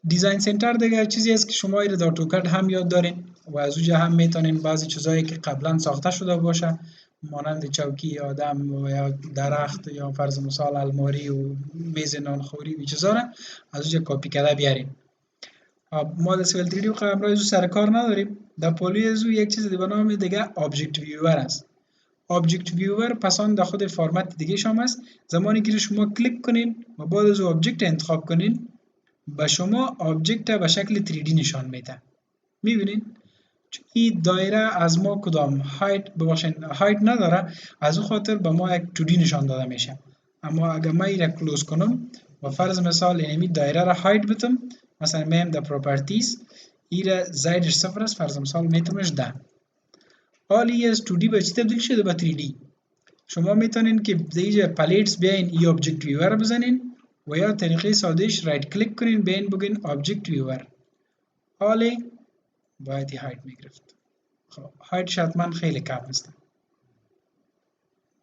دیزاین سنتر دیگه چیزی است که شما ایره در اتوکاد هم یاد دارین و از اونجا هم میتونین بعضی چیزایی که قبلا ساخته شده باشه مانند چوکی آدم و یا درخت یا فرض مثال الماری و میز نانخوری و چیزا را از اونجا کپی کرده بیارین. ما در سیول 3D و امروز سر کار نداریم. در پولی ازو یک چیز به نام دیگه آبجکت ویور است. آبجکت ویور پسان در خود فرمت دیگه شما است. زمانی که شما کلیک کنین و بعد از آبجکت انتخاب کنین به شما آبجکت به شکل 3D نشان میده. میبینین؟ چون این دایره از ما کدام هایت نداره، از او خاطر به ما یک 2D نشان داده میشه. اما اگر ما این را کلوز کنم و فرض مثال اینمی دایره را هایت بتم، مثلا میم در پروپرتیز این را زیدش صفر است، فرض مثال میتونمش 10. حالی از 2D به چی تبدیل شده به 3D. شما میتونین که دیگه پلیتس بیاین ای آبجکت ویور بزنین و یا طریقه سادهش رایت کلیک کنین بین بگین آبجکت ویور. حالی باید هایت میگرفت. خب هایت حتما خیلی کم است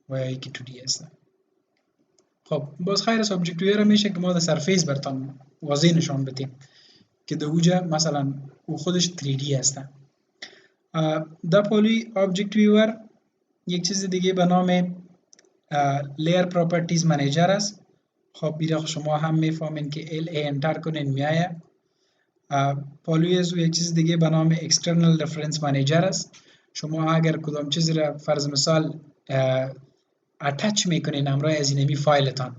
و یا یکی 2D است. خب باز خیر از آبجکت ویور میشه که ما در سرفیس برتون واضح نشان بدیم که در اوجه مثلا او خودش 3D است. در پولی آبجکت ویور یک چیز دیگه به نام لیر پراپرتیز منیجر است. خب بیره شما هم میفهمین که LA انتر کنین میایه. پولی از یک چیز دیگه به نام اکسترنال رفرنس منیجر است. شما اگر کدام چیزی را فرض مثال اتچ میکنین همراه از اینمی فایلتان،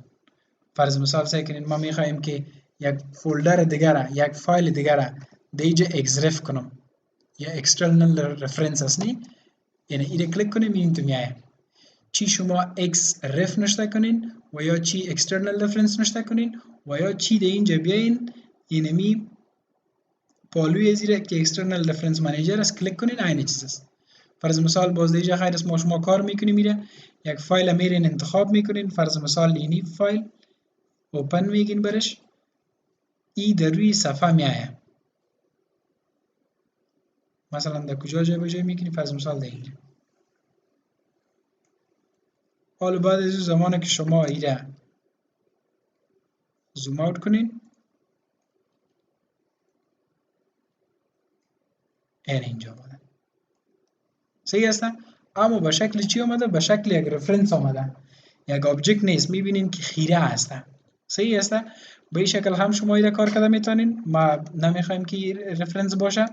فرض مثال سعی کنین ما میخوایم که یک فولدر دیگر یک فایل دیگر دیجا اگزرف کنم یا اکسترنال رفرنس است نی، یعنی ایره کلیک کنیم این تو میایه. چی شما اکس رف نشته کنین و یا چی اکسترنال رفرنس نشته کنین و یا چی ده اینجا بیاین اینمی پالوی زیره که اکسترنال رفرنس منیجر است کلیک کنین این چیز است. فرض مثال باز دیجا خیر است ما شما کار میکنیم میره یک فایل میرین انتخاب میکنین، فرض مثال اینی فایل اوپن میگین برش ای در روی صفحه میایه. مثلا در کجا جای بجای میکنی، فرض مثال در اینجا. حالا بعد از زمانی که شما ایره زوم اوت کنین این اینجا آمده. صحیح است؟ اما به شکل چی آمده؟ به شکل یک رفرنس آمده، یک آبجکت نیست. میبینین که خیره هسته. صحیح است؟ به این شکل هم شما ایره کار کرده میتونین. ما نمیخوایم که رفرنس باشه،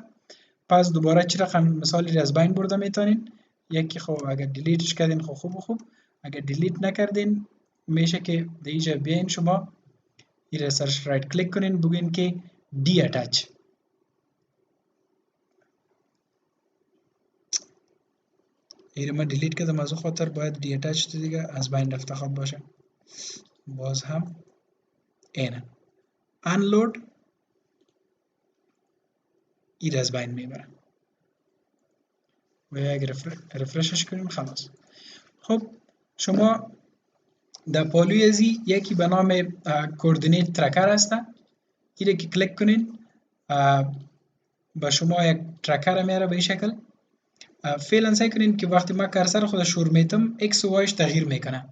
پس دوباره چی رقم مثالی را از بین برده میتونین. یکی خب اگر دیلیتش کردین خب خوب، اگر دیلیت نکردین میشه که دیجا بیاین شما ایره سرش رایت کلیک کنین بگین که دی اتچ. ایره ما دیلیت کردم از خاطر باید دی اتچ دیگه از بین رفته خواب باشه. باز هم اینه انلود این از بین میبره و اگر رفرشش کنیم خلاص. خب شما در پالوی ازی یکی به نام کوردینیت ترکر هسته، این که کلیک کنین به شما یک ترکر میاره به این شکل. فعلا سعی کنین که وقتی ما کرسر خودش شور میتم ایکس و وایش تغییر میکنه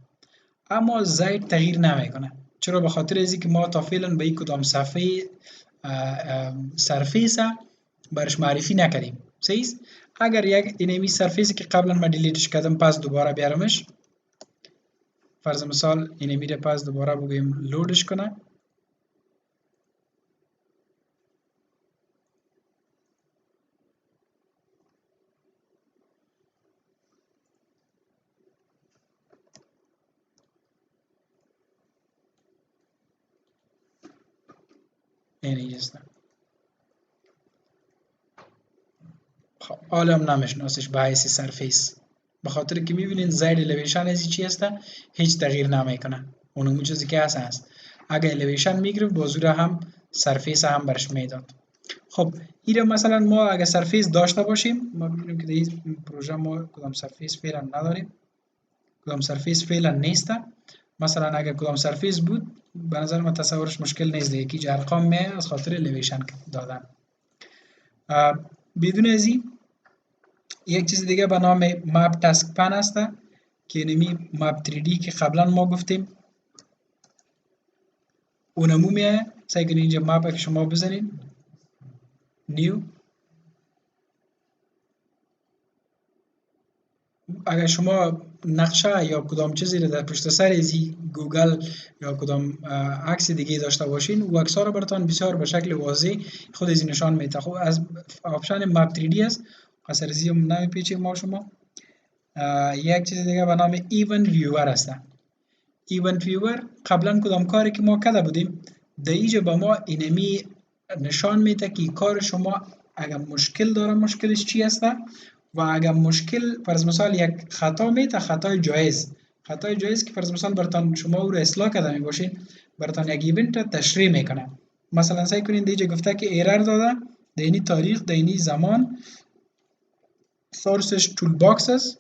اما زید تغییر نمیکنه. چرا؟ به خاطر ازی که ما تا فعلا به این کدام صفحه سرفیس برش معرفی نکردیم. صحیح؟ اگر یک اینمی سرفیسی که قبلا ما دیلیتش کردم پس دوباره بیارمش، فرض مثال اینمی رو پس دوباره بگویم لودش کنه، اینی است. خب حالا هم نمیشناسش به حیث سرفیس، به خاطر که میبینین زیر الیویشن ازی چی هسته هیچ تغییر نمیکنه، اونمون چیزی که هست. اگر الیویشن میگرفت بازور هم سرفیس هم برش میداد. خب این مثلا ما اگر سرفیس داشته باشیم، ما ببینیم که در این پروژه ما کدام سرفیس فعلا نداریم، کدام سرفیس فعلا نیسته. مثلا اگر کدام سرفیس بود به نظر من تصورش مشکل نیست دیگه، که ارقام می از خاطر الیویشن دادن. بدون از این یک چیز دیگه به نام مپ تاسک پن هسته که نمی مپ 3D که قبلا ما گفتیم اونمو میه. سعی کنید اینجا مپ که شما بزنید نیو. اگر شما نقشه یا کدام چیزی رو در پشت سر ازی گوگل یا کدام عکس دیگه داشته باشین و عکس‌ها رو براتون بسیار به شکل واضح خود ازی نشان میده. خب از آپشن مپ 3D است، قصر ازی هم نمیپیچیم ما شما. یک چیز دیگه به نام ایونت ویور است. ایونت ویور قبلا کدام کاری که ما کرده بودیم در اینجا به ما اینمی نشان میده که کار شما اگر مشکل داره مشکلش چی است و اگر مشکل فرض مثال یک خطا میته، خطای جایز که فرض مثال براتون شما او رو اصلاح کرده می باشین براتون یک ایونت تشریح میکنه. مثلا سعی کنین دیگه گفته که ایرر داده در اینی تاریخ در اینی زمان، سورسش تول باکس است،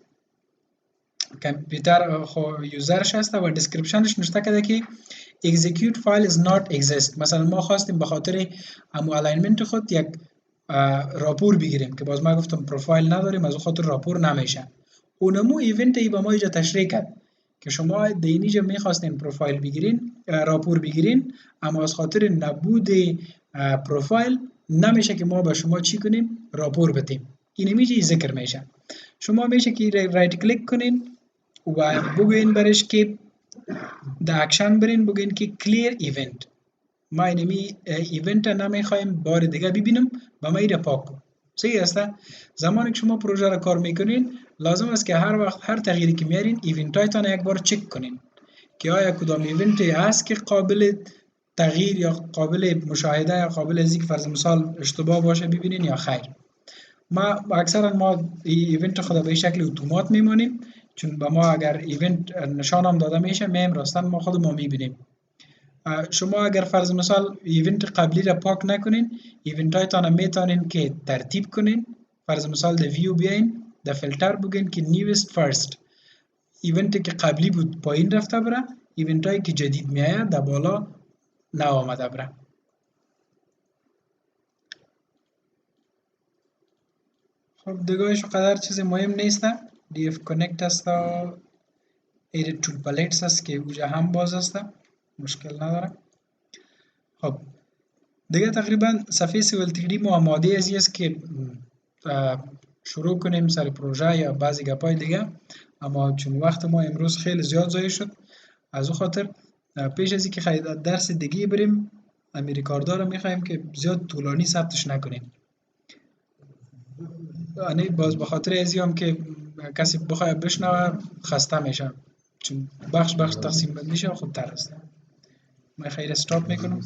کامپیوتر یوزرش هست و دیسکریپشنش نوشته کرده که execute file is not exist. مثلا ما خواستیم به خاطر امو الاینمنت خود یک راپور بگیریم که باز ما گفتم پروفایل نداریم از خاطر راپور نمیشه. اونمو ایونت ای با ما اینجا تشریح کرد که شما در اینجا میخواستین پروفایل بگیرین، راپور بگیرین، اما از خاطر نبود پروفایل نمیشه که ما به شما چی کنیم راپور بدیم. این میشه ذکر میشه. شما میشه که رایت کلیک کنین و بگوین برش که در اکشن برین بگوین که کلیر ایونت. ما اینمی ایونت نمیخوایم بار دیگه ببینم و ما ایره پاک کن. صحیح است؟ زمانی که شما پروژه را کار میکنین لازم است که هر وقت هر تغییری که میارین ایونت هایتان یک بار چک کنین که آیا کدام ایونتی هست که قابل تغییر یا قابل مشاهده یا قابل از اینکه فرض مثال اشتباه باشه ببینین یا خیر. ما اکثرا ایونت خود به شکل اتومات میمونیم، چون با ما اگر ایونت نشان هم داده میشه میم راستن ما خود ما میبینیم. شما اگر فرض مثال ایونت قبلی را پاک نکنین ایونت هایتان میتونین که ترتیب کنین. فرض مثال در ویو بیاین در فیلتر بگین که نیوست فرست، ایونتی که قبلی بود پایین رفته بره، ایونت هایی که جدید میآید در بالا نو آمده بره. خب دیگهش قدر چیز مهم نیست. DF کانکت است، ایدیت تول پالتس است که اوجا هم باز است، مشکل نداره. خب دیگه تقریبا صفحه سیول 3D ما آماده ازی است که شروع کنیم سر پروژه یا بعضی گپای دیگه، اما چون وقت ما امروز خیلی زیاد ضایع شد از او خاطر پیش از اینکه درس دیگه بریم ریکاردر رو میخوایم که زیاد طولانی ثبتش نکنیم. یعنی باز به خاطر ازیام که کسی بخواد بشنوه خسته میشه، چون بخش تقسیم بندیشه خوب تر است. من خیلی استاپ میکنم.